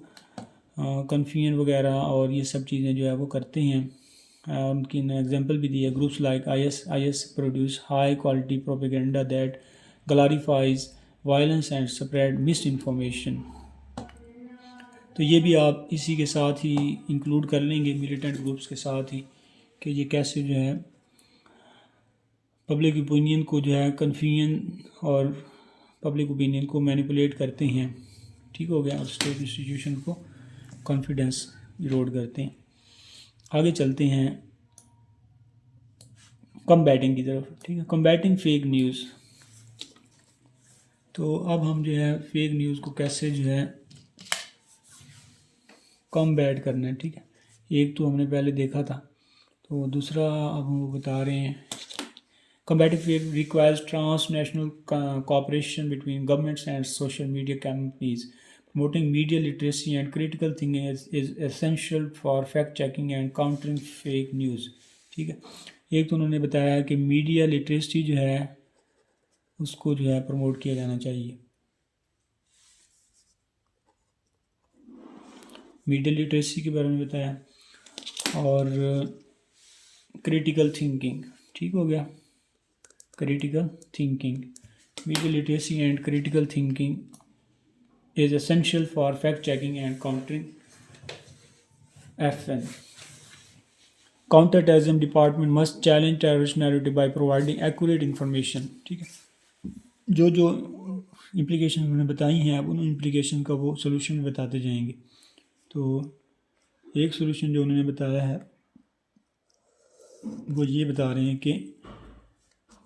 کنفیوژن وغیرہ اور یہ سب چیزیں جو ہے وہ کرتے ہیں، ان کی ایگزامپل بھی دی ہے۔ Groups like IS produce high quality propaganda that glorifies violence and spread misinformation۔ تو یہ بھی آپ اسی کے ساتھ ہی انکلوڈ کر لیں گے ملیٹنٹ گروپس کے ساتھ ہی کہ یہ کیسے جو ہے پبلک اوپینین کو جو ہے کنفیوژن اور پبلک اوپینین کو مینیپولیٹ کرتے ہیں، ٹھیک ہو گیا، اور اسٹیٹ انسٹیٹیوشن کو کانفیڈنس ایروڈ کرتے ہیں۔ آگے چلتے ہیں کمبیٹنگ کی طرف، ٹھیک ہے، کمبیٹنگ فیک نیوز۔ تو اب ہم جو ہے فیک نیوز کو کیسے جو ہے کم بیٹ کرنا ہے. ٹھیک ہے، ایک تو ہم نے پہلے دیکھا تھا، تو دوسرا اب ہم بتا رہے ہیں. Combating fake requires transnational cooperation between governments and social media companies. Promoting media literacy and critical thinking is essential for fact checking and countering fake news. ٹھیک ہے، ایک تو انہوں نے بتایا کہ میڈیا لٹریسی جو ہے اس کو جو ہے پروموٹ کیا جانا چاہیے. میڈیا لٹریسی کے بارے میں بتایا، اور کریٹیکل تھنکنگ. ٹھیک ہو گیا، critical thinking. Media literacy and critical thinking is essential for fact checking and countering FN. Counter-terrorism department must challenge terrorist narrative by providing accurate information. ٹھیک ہے، جو امپلیکیشن انہوں نے بتائی ہیں اب ان امپلیکیشن کا وہ سولوشن بتاتے جائیں گے. تو ایک سولوشن جو انہوں نے بتایا ہے وہ یہ بتا رہے ہیں کہ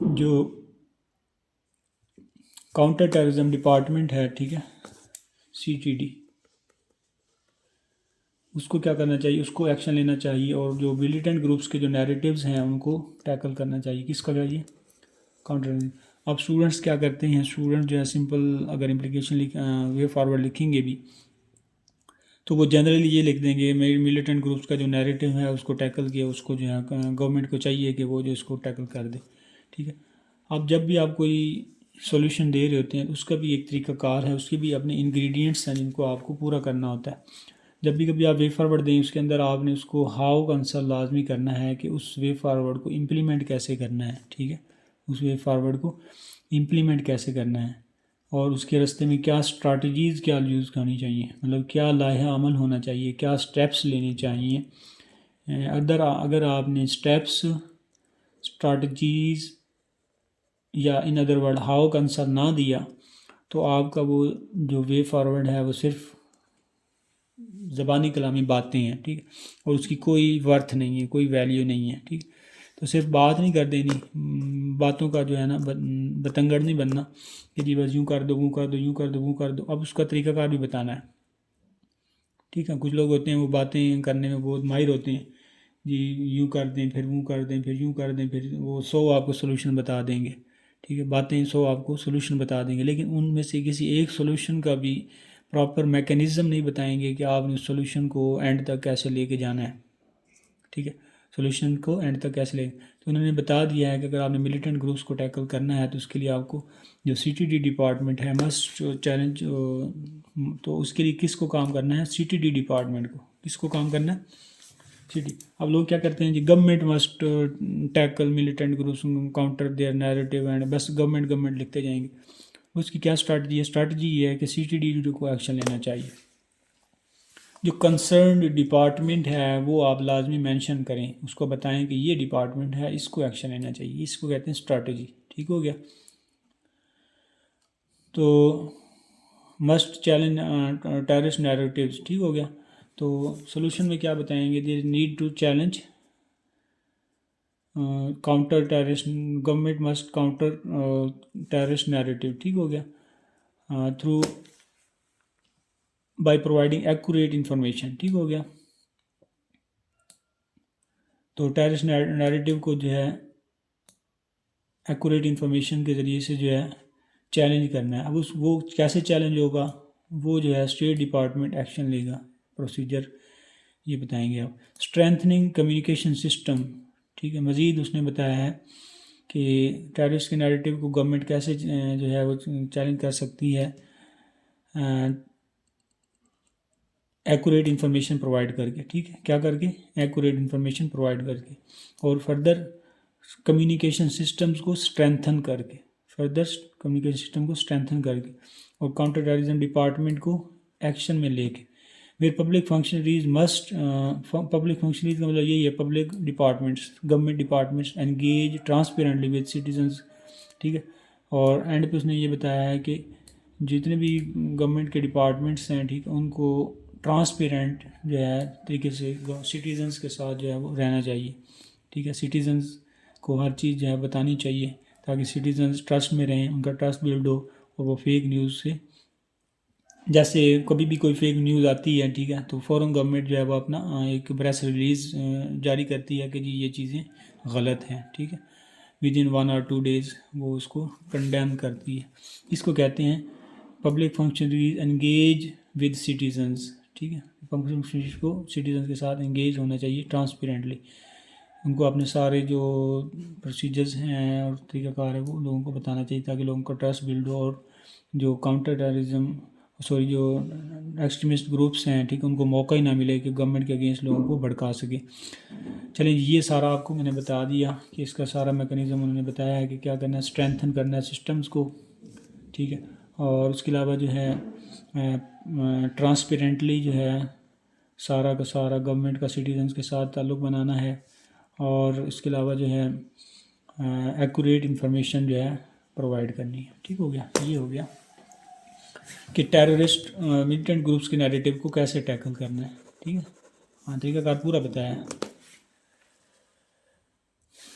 جو کاؤنٹر ٹیررزم ڈپارٹمنٹ ہے، ٹھیک ہے، CTD، اس کو کیا کرنا چاہیے، اس کو ایکشن لینا چاہیے، اور جو ملیٹنٹ گروپس کے جو نیریٹیوز ہیں ان کو ٹیکل کرنا چاہیے. کس کا چاہیے؟ کاؤنٹر. اب اسٹوڈنٹس کیا کرتے ہیں، اسٹوڈنٹ جو ہے سمپل اگر امپلیکیشن وے فارورڈ لکھیں گے بھی تو وہ جنرلی یہ لکھ دیں گے ملیٹنٹ گروپس کا جو نیریٹیو ہے اس کو ٹیکل کیا، اس کو جو ہے گورنمنٹ کو چاہیے کہ وہ جو اس کو ٹیکل کر دے. ٹھیک ہے، اب جب بھی آپ کوئی سولوشن دے رہے ہوتے ہیں اس کا بھی ایک طریقہ کار ہے، اس کے بھی اپنے انگریڈینٹس ہیں جن کو آپ کو پورا کرنا ہوتا ہے. جب بھی کبھی آپ وے فارورڈ دیں اس کے اندر آپ نے اس کو ہاؤ کا آنسر لازمی کرنا ہے کہ اس وے فارورڈ کو امپلیمنٹ کیسے کرنا ہے. ٹھیک ہے، اس وے فارورڈ کو امپلیمنٹ کیسے کرنا ہے، اور اس کے راستے میں کیا اسٹریٹجیز کیا یوز کرنی چاہیے، مطلب کیا لائحہ عمل ہونا چاہیے، کیا اسٹیپس لینے چاہیے. اگر آپ نے اسٹیپس، اسٹریٹجیز یا ان ادر ورڈ ہاؤ کا آنسر نہ دیا تو آپ کا وہ جو وے فارورڈ ہے وہ صرف زبانی کلامی باتیں ہیں. ٹھیک ہے، اور اس کی کوئی ورتھ نہیں ہے، کوئی ویلیو نہیں ہے. ٹھیک، تو صرف بات نہیں کر دینی، باتوں کا جو ہے نا بتنگڑ نہیں بننا کہ جی بس یوں کر دو، وہ کر دو، یوں کر دو، وہ کر دو. اب اس کا طریقہ کار بھی بتانا ہے. ٹھیک ہے، کچھ لوگ ہوتے ہیں وہ باتیں کرنے میں بہت ماہر ہوتے ہیں، جی یوں کر دیں، پھر وہ کر دیں، پھر یوں کر دیں، پھر وہ 100 آپ کو سولوشن بتا دیں گے. ٹھیک ہے، باتیں 100 آپ کو سولوشن بتا دیں گے، لیکن ان میں سے کسی ایک سولوشن کا بھی پراپر میکینزم نہیں بتائیں گے کہ آپ نے اس سولوشن کو اینڈ تک کیسے لے کے جانا ہے. ٹھیک ہے، سولوشن کو اینڈ تک کیسے لے. تو انہوں نے بتا دیا ہے کہ اگر آپ نے ملیٹنٹ گروپس کو ٹیکل کرنا ہے تو اس کے لیے آپ کو جو CTD ڈپارٹمنٹ ہے مسٹ چیلنج. تو اس کے لیے کس کو کام کرنا ہے؟ CTD ڈپارٹمنٹ کو. کس کو کام کرنا ہے؟ CTD. اب لوگ کیا کرتے ہیں جی government must tackle militant groups counter their narrative and بس گورنمنٹ لکھتے جائیں گے. اس کی کیا اسٹریٹجی ہے؟ اسٹریٹجی یہ ہے کہ CTD کو ایکشن لینا چاہیے. جو کنسرنڈ ڈپارٹمنٹ ہے وہ آپ لازمی مینشن کریں، اس کو بتائیں کہ یہ ڈپارٹمنٹ ہے، اس کو ایکشن لینا چاہیے. اس کو کہتے ہیں اسٹریٹجی. ٹھیک ہو گیا. تو مسٹ چیلنج ٹیررسٹ نیریٹیوز. ٹھیک ہو گیا. تو سولوشن میں کیا بتائیں گے؟ There need to challenge counter terrorist, government must counter terrorist narrative. ٹھیک ہو گیا. Through by providing accurate information. ٹھیک ہو گیا. تو ٹیررسٹ نیریٹیو کو جو ہے ایکوریٹ انفارمیشن کے ذریعے سے جو ہے چیلنج کرنا ہے. اب وہ کیسے چیلنج ہوگا؟ وہ جو ہے اسٹیٹ ڈپارٹمنٹ ایکشن لے گا. پروسیجر یہ بتائیں گے آپ. اسٹرینتھننگ کمیونیکیشن سسٹم. ٹھیک ہے، مزید اس نے بتایا ہے کہ ٹیررسٹ کے نیریٹیو کو گورنمنٹ کیسے جو ہے وہ چیلنج کر سکتی ہے، ایکوریٹ انفارمیشن پرووائڈ کر کے. ٹھیک ہے، کیا کر کے؟ ایکوریٹ انفارمیشن پرووائڈ کر کے، اور فردر کمیونیکیشن سسٹمز کو اسٹرینتھن کر کے، اور کاؤنٹر ٹیررزم ڈپارٹمنٹ کو ایکشن میں لے کے. Where public functionaries must, public functionaries کا مطلب یہی ہے public departments, government departments engage transparently with citizens. ٹھیک ہے، اور اینڈ پہ اس نے یہ بتایا ہے کہ جتنے بھی گورنمنٹ کے ڈپارٹمنٹس ہیں، ٹھیک ہے، ان کو ٹرانسپیرنٹ جو ہے طریقے سے سٹیزنز کے ساتھ جو ہے وہ رہنا چاہیے. ٹھیک ہے، سٹیزنز کو ہر چیز جو ہے بتانی چاہیے تاکہ سٹیزنز ٹرسٹ میں رہیں، ان کا ٹرسٹ بلڈ ہو، اور وہ فیک نیوز سے، جیسے کبھی بھی کوئی فیک نیوز آتی ہے، ٹھیک ہے، تو فوراً گورنمنٹ جو ہے وہ اپنا ایک پریس ریلیز جاری کرتی ہے کہ جی یہ چیزیں غلط ہیں، ٹھیک ہے، ود ان 1 or 2 days وہ اس کو کنڈیم کرتی ہے. اس کو کہتے ہیں public functionaries engage with citizens, ٹھیک ہے، پبلک فنکشنریز کو سٹیزنز کے ساتھ انگیج ہونا چاہیے ٹرانسپیرنٹلی. ان کو اپنے سارے جو پروسیجرز ہیں اور طریقہ کار ہے وہ لوگوں کو بتانا چاہیے تاکہ لوگوں کا ٹرسٹ بلڈ ہو، اور جو کاؤنٹر ٹیررزم جو ایکسٹریمسٹ گروپس ہیں، ٹھیک ہے، ان کو موقع ہی نہ ملے کہ گورنمنٹ کے اگینسٹ لوگوں کو بھڑکا سکے. چلیں یہ سارا آپ کو میں نے بتا دیا کہ اس کا سارا میکانزم انہوں نے بتایا ہے کہ کیا کرنا ہے، اسٹرینتھن کرنا ہے سسٹمز کو، ٹھیک ہے، اور اس کے علاوہ جو ہے ٹرانسپیرنٹلی جو ہے سارا کا سارا گورنمنٹ کا سٹیزنز کے ساتھ تعلق بنانا ہے، اور اس کے علاوہ جو ہے ایکوریٹ انفارمیشن جو ہے پرووائڈ کرنی ہے. ٹھیک ہو گیا، یہ ہو گیا کہ ٹیررسٹ ملیٹنٹ گروپس کے نیریٹو کو کیسے ٹیکل کرنا ہے. ٹھیک ہے، ہاں طریقہ کار پورا بتایا ہے.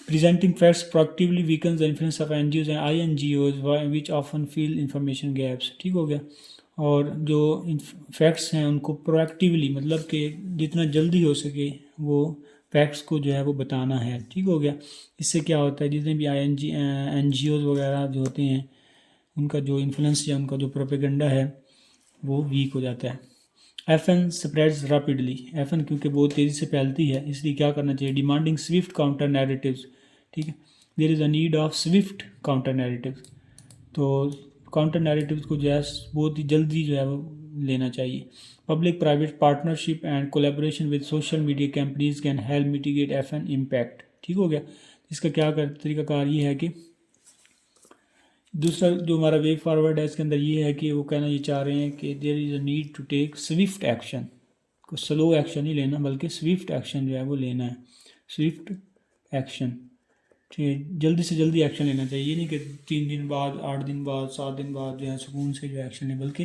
Presenting facts proactively weakens the influence of NGOs and INGOs which often fill information gaps. ٹھیک ہو گیا، اور جو فیکٹس ہیں ان کو پرویکٹیولی مطلب کہ جتنا جلدی ہو سکے وہ فیکٹس کو جو ہے وہ بتانا ہے. ٹھیک ہو گیا، اس سے کیا ہوتا ہے جتنے بھی این جی اوز وغیرہ جو ہوتے ہیں ان کا جو انفلوئنس یا ان کا جو پروپیگنڈا ہے وہ ویک ہو جاتا ہے. F N spreads rapidly, F N کیونکہ بہت تیزی سے پھیلتی ہے اس لیے کیا کرنا چاہیے، ڈیمانڈنگ سوئفٹ کاؤنٹر نیریٹیوز. ٹھیک ہے، there is a need of swift counter narratives. تو کاؤنٹر نیریٹیوز کو جو ہے بہت ہی جلدی جو ہے وہ لینا چاہیے. Public private partnership and collaboration with social media companies can help mitigate F N impact. ٹھیک ہو گیا، اس کا کیا طریقہ کار یہ ہے کہ دوسرا جو ہمارا وے فارورڈ ہے اس کے اندر یہ ہے کہ وہ کہنا یہ چاہ رہے ہیں کہ there is a need to take swift action, کو سلو ایکشن نہیں لینا بلکہ سوئفٹ ایکشن جو ہے وہ لینا ہے. سوئفٹ ایکشن، ٹھیک ہے، جلدی سے جلدی ایکشن لینا چاہیے. یہ نہیں کہ 3 دن بعد 8 دن بعد 7 دن بعد جو ہے سکون سے جو ایکشن لیں، بلکہ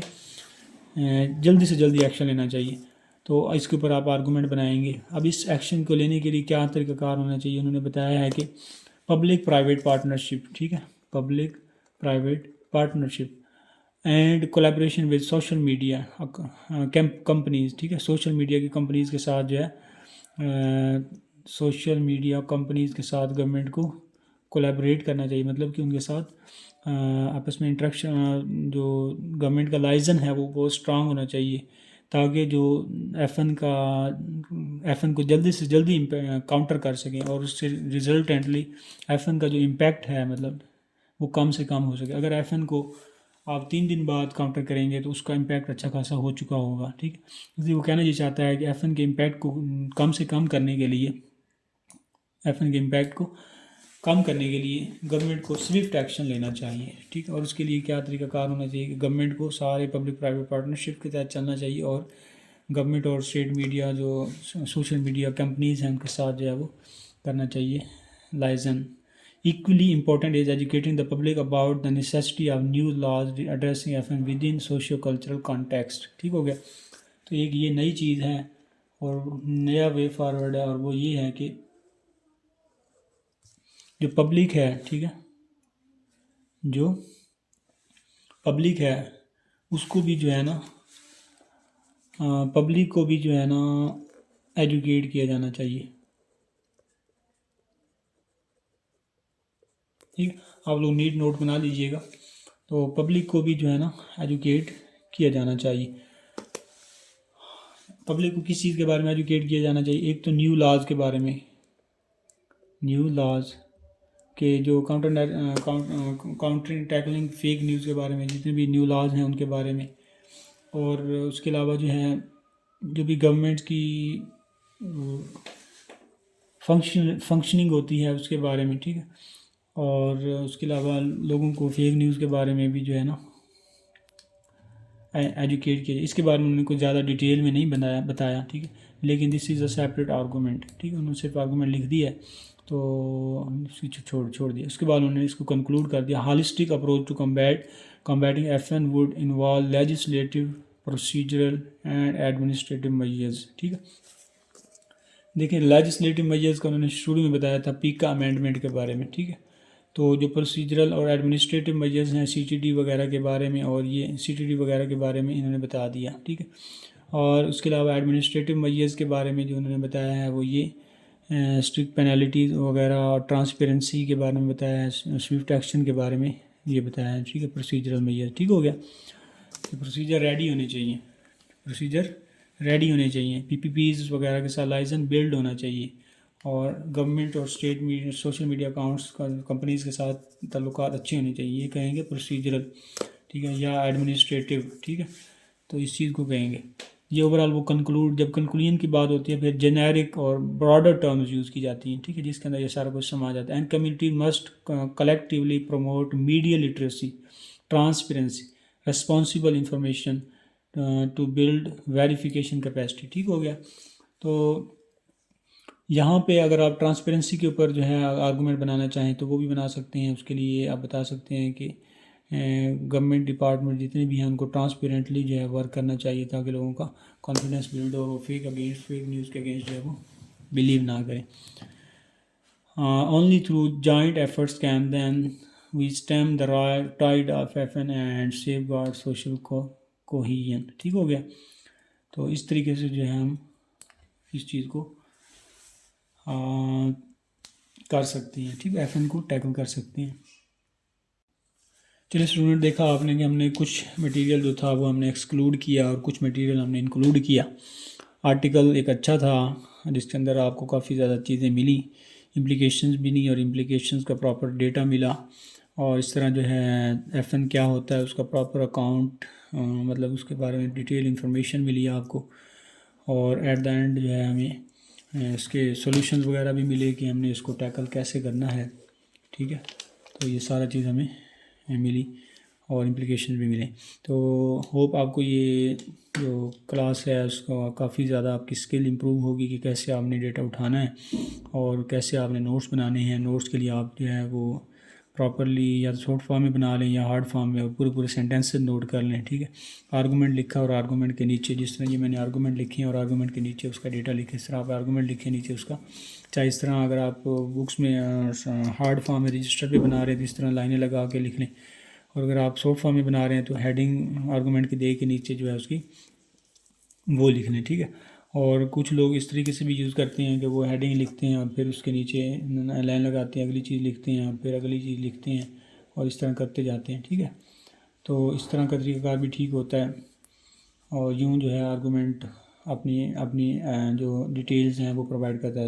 جلدی سے جلدی ایکشن لینا چاہیے. تو اس کے اوپر آپ آرگومنٹ بنائیں گے. اب اس ایکشن کو لینے کے لیے کیا طریقہ کار ہونا چاہیے، انہوں نے بتایا ہے کہ پبلک پرائیویٹ پارٹنرشپ، ٹھیک ہے، public private partnership and collaboration with social media companies. ٹھیک ہے، سوشل میڈیا کی کمپنیز کے ساتھ جو ہے سوشل میڈیا کمپنیز کے ساتھ گورنمنٹ کو کولیبریٹ کرنا چاہیے، مطلب کہ ان کے ساتھ آپس میں انٹریکشن، جو گورنمنٹ کا لائزن ہے وہ بہت اسٹرانگ ہونا چاہیے تاکہ جو ایف این کو جلدی سے جلدی کاؤنٹر کر سکیں اور اس سے ریزلٹنٹلی ایف این کا جو امپیکٹ ہے مطلب وہ کم سے کم ہو سکے. اگر ایف این کو آپ 3 دن بعد کاؤنٹر کریں گے تو اس کا امپیکٹ اچھا خاصا ہو چکا ہوگا. ٹھیک ہے، اس لیے وہ کہنا یہ چاہتا ہے کہ ایف این کے امپیکٹ کو کم سے کم کرنے کے لیے گورنمنٹ کو سوئفٹ ایکشن لینا چاہیے. ٹھیک ہے، اور اس کے لیے کیا طریقہ کار ہونا چاہیے کہ گورنمنٹ کو سارے پبلک پرائیویٹ پارٹنرشپ کے تحت چلنا چاہیے، اور گورنمنٹ اور اسٹیٹ میڈیا جو سوشل میڈیا کمپنیز ہیں ان کے ساتھ جو ہے وہ کرنا چاہیے liaison. Equally important is educating the public about the necessity of new laws addressing FM within socio-cultural context. ٹھیک ہو گیا، تو ایک یہ نئی چیز ہے اور نیا وے فارورڈ ہے، اور وہ یہ ہے کہ جو پبلک ہے، ٹھیک ہے، جو پبلک ہے اس کو بھی جو ہے نا پبلک کو بھی جو ہے نا ایجوکیٹ کیا جانا چاہیے. ٹھیک، آپ لوگ نیٹ نوٹ بنا لیجئے گا. تو پبلک کو بھی جو ہے نا ایجوکیٹ کیا جانا چاہیے. پبلک کو کس چیز کے بارے میں ایجوکیٹ کیا جانا چاہیے، ایک تو نیو لاز کے بارے میں، نیو لاز کہ جو کاؤنٹرنگ ٹیکلنگ فیک نیوز کے بارے میں جتنے بھی نیو لاز ہیں ان کے بارے میں، اور اس کے علاوہ جو ہے جو بھی گورنمنٹ کی فنکشننگ ہوتی ہے اس کے بارے میں. ٹھیک ہے، اور اس کے علاوہ لوگوں کو فیک نیوز کے بارے میں بھی جو ہے نا ایجوکیٹ کیا جائے. اس کے بارے میں انہوں نے کچھ زیادہ ڈیٹیل میں نہیں بتایا. ٹھیک ہے، لیکن دس از اے سیپریٹ آرگومنٹ. ٹھیک ہے، انہوں نے صرف آرگومنٹ لکھ دی ہے تو اس کی چھوڑ دیا. اس کے بعد انہوں نے اس کو کنکلوڈ کر دیا، holistic approach to combating F N would involve legislative procedural and administrative measures. ٹھیک ہے، دیکھیں لیجسلیٹو میجرز کا انہوں نے شروع میں بتایا تھا پیکا امینڈمنٹ کے بارے میں. ٹھیک ہے، تو جو پروسیجرل اور ایڈمنسٹریٹو میجرز ہیں سی ٹی ڈی وغیرہ کے بارے میں، اور یہ سی ٹی ڈی وغیرہ کے بارے میں انہوں نے بتا دیا، ٹھیک ہے. اور اس کے علاوہ ایڈمنسٹریٹو میجرز کے بارے میں جو انہوں نے بتایا ہے وہ یہ اسٹرکٹ پینالٹیز وغیرہ اور ٹرانسپیرنسی کے بارے میں بتایا ہے، سوئفٹ ایکشن کے بارے میں یہ بتایا ہے، ٹھیک ہے. پروسیجرل میجر ٹھیک ہو گیا. پروسیجر ریڈی ہونے چاہیے، پی پی پیز وغیرہ کے ساتھ لائسنس بلڈ ہونا چاہیے، اور گورنمنٹ اور state media social media accounts companies کے ساتھ تعلقات اچھے ہونے چاہیے، یہ کہیں گے پروسیجرل، ٹھیک ہے، یا ایڈمنسٹریٹو، ٹھیک ہے. تو اس چیز کو کہیں گے. یہ اوور آل وہ کنکلوڈ، جب کنکلوژن کی بات ہوتی ہے پھر جنیرک اور براڈر ٹرمز یوز کی جاتی ہیں، ٹھیک ہے، جس کے اندر یہ سارا کچھ سما جاتا ہے. And community must collectively promote media literacy, transparency, responsible information to build verification capacity. ٹھیک ہو گیا. تو یہاں پہ اگر آپ ٹرانسپیرنسی کے اوپر جو ہے آرگومنٹ بنانا چاہیں تو وہ بھی بنا سکتے ہیں. اس کے لیے آپ بتا سکتے ہیں کہ گورنمنٹ ڈپارٹمنٹ جتنے بھی ہیں ان کو ٹرانسپیرنٹلی جو ہے ورک کرنا چاہیے تاکہ لوگوں کا کانفیڈنس بلڈ ہو، وہ فیک نیوز کے اگینسٹ جو ہے وہ بلیو نہ کریں. Only through joint efforts can then we stem the tide of FN and safeguard social cohesion. ٹھیک ہو گیا. تو اس طریقے سے جو ہے ہم اس چیز کو کر سکتے ہیں، ٹھیک ہے، FN کو ٹیکل کر سکتے ہیں. چلیے اسٹوڈنٹ، دیکھا آپ نے کہ ہم نے کچھ مٹیریل جو تھا وہ ہم نے ایکسکلوڈ کیا اور کچھ مٹیریل ہم نے انکلوڈ کیا. آرٹیکل ایک اچھا تھا جس کے اندر آپ کو کافی زیادہ چیزیں ملی، امپلیکیشنز بھی نہیں، اور امپلیکیشنز کا پراپر ڈیٹا ملا، اور اس طرح جو ہے FN کیا ہوتا ہے اس کا پراپر اکاؤنٹ، مطلب اس کے بارے میں ڈیٹیل انفارمیشن ملی آپ کو، اور ایٹ دا اینڈ جو ہے ہمیں اس کے سولوشنز وغیرہ بھی ملے کہ ہم نے اس کو ٹیکل کیسے کرنا ہے. ٹھیک ہے. تو یہ سارا چیز ہمیں ملی اور امپلیکیشن بھی ملے. تو ہوپ آپ کو یہ جو کلاس ہے اس کا کافی زیادہ آپ کی اسکل امپروو ہوگی کہ کیسے آپ نے ڈیٹا اٹھانا ہے اور کیسے آپ نے نوٹس بنانے ہیں. نوٹس کے لیے آپ جو ہے وہ پراپرلی یا شارٹ فارم میں بنا لیں یا ہارڈ فارم میں، پورے سینٹینس سے نوٹ کر لیں. ٹھیک ہے. آرگومنٹ لکھا اور آرگومنٹ کے نیچے جس طرح یہ میں نے آرگومنٹ لکھے ہیں اور آرگومنٹ کے نیچے اس کا ڈیٹا لکھے، اس طرح آپ آرگومنٹ لکھیں نیچے اس کا، چاہے اس طرح اگر آپ بکس میں ہارڈ فارم میں رجسٹر پہ بنا رہے ہیں تو اس طرح لائنیں لگا کے لکھ لیں، اور اگر آپ شارٹ فارم میں بنا رہے ہیں تو ہیڈنگ آرگومنٹ کے دے کے نیچے جو ہے اس کی وہ لکھ لیں. ٹھیک ہے. اور کچھ لوگ اس طریقے سے بھی یوز کرتے ہیں کہ وہ ہیڈنگ لکھتے ہیں اور پھر اس کے نیچے لائن لگاتے ہیں، اگلی چیز لکھتے ہیں اور پھر اگلی چیز لکھتے ہیں اور اس طرح کرتے جاتے ہیں. ٹھیک ہے. تو اس طرح کا طریقہ کار بھی ٹھیک ہوتا ہے، اور یوں جو ہے آرگومنٹ اپنی جو ڈیٹیلز ہیں وہ پرووائڈ کرتا ہے.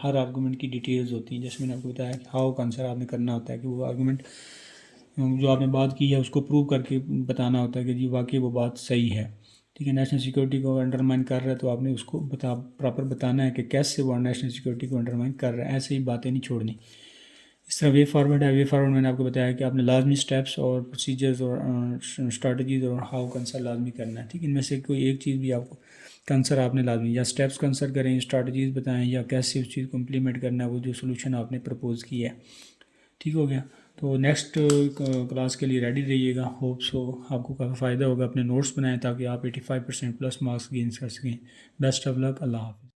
ہر آرگومنٹ کی ڈیٹیلز ہوتی ہیں، جیسے میں نے آپ کو بتایا کہ ہاؤ کا آنسر آپ نے کرنا ہوتا ہے کہ وہ آرگومنٹ جو آپ نے بات کی ہے اس کو پروو کر کے بتانا ہوتا ہے کہ جی واقعی وہ بات صحیح ہے. ٹھیک ہے. نیشنل سیکورٹی کو انڈرمائن کر رہا ہے تو آپ نے اس کو پراپر بتانا ہے کہ کیسے وہ نیشنل سیکورٹی کو انڈرمائن کر رہا ہے. ایسے ہی باتیں نہیں چھوڑنی. اس طرح وے فارورڈ ہے. وے فارورڈ میں نے آپ کو بتایا کہ آپ نے لازمی سٹیپس اور پروسیجرز اور اسٹریٹجیز اور ہاؤ کا آنسر لازمی کرنا ہے. ٹھیک ہے. ان میں سے کوئی ایک چیز بھی آپ کو کا آنسر آپ نے لازمی یا اسٹیپس کا آنسر کریں، اسٹریٹجیز بتائیں، یا کیسے اس چیز کو امپلیمنٹ کرنا ہے وہ جو سولوشن آپ نے پرپوز کیا ہے. ٹھیک ہو گیا. تو نیکسٹ کلاس کے لیے ریڈی رہیے گا. ہوپ سو آپ کو کافی فائدہ ہوگا. اپنے نوٹس بنائیں تاکہ آپ 85% پلس مارکس گین کر سکیں. بیسٹ آف لک. اللہ حافظ.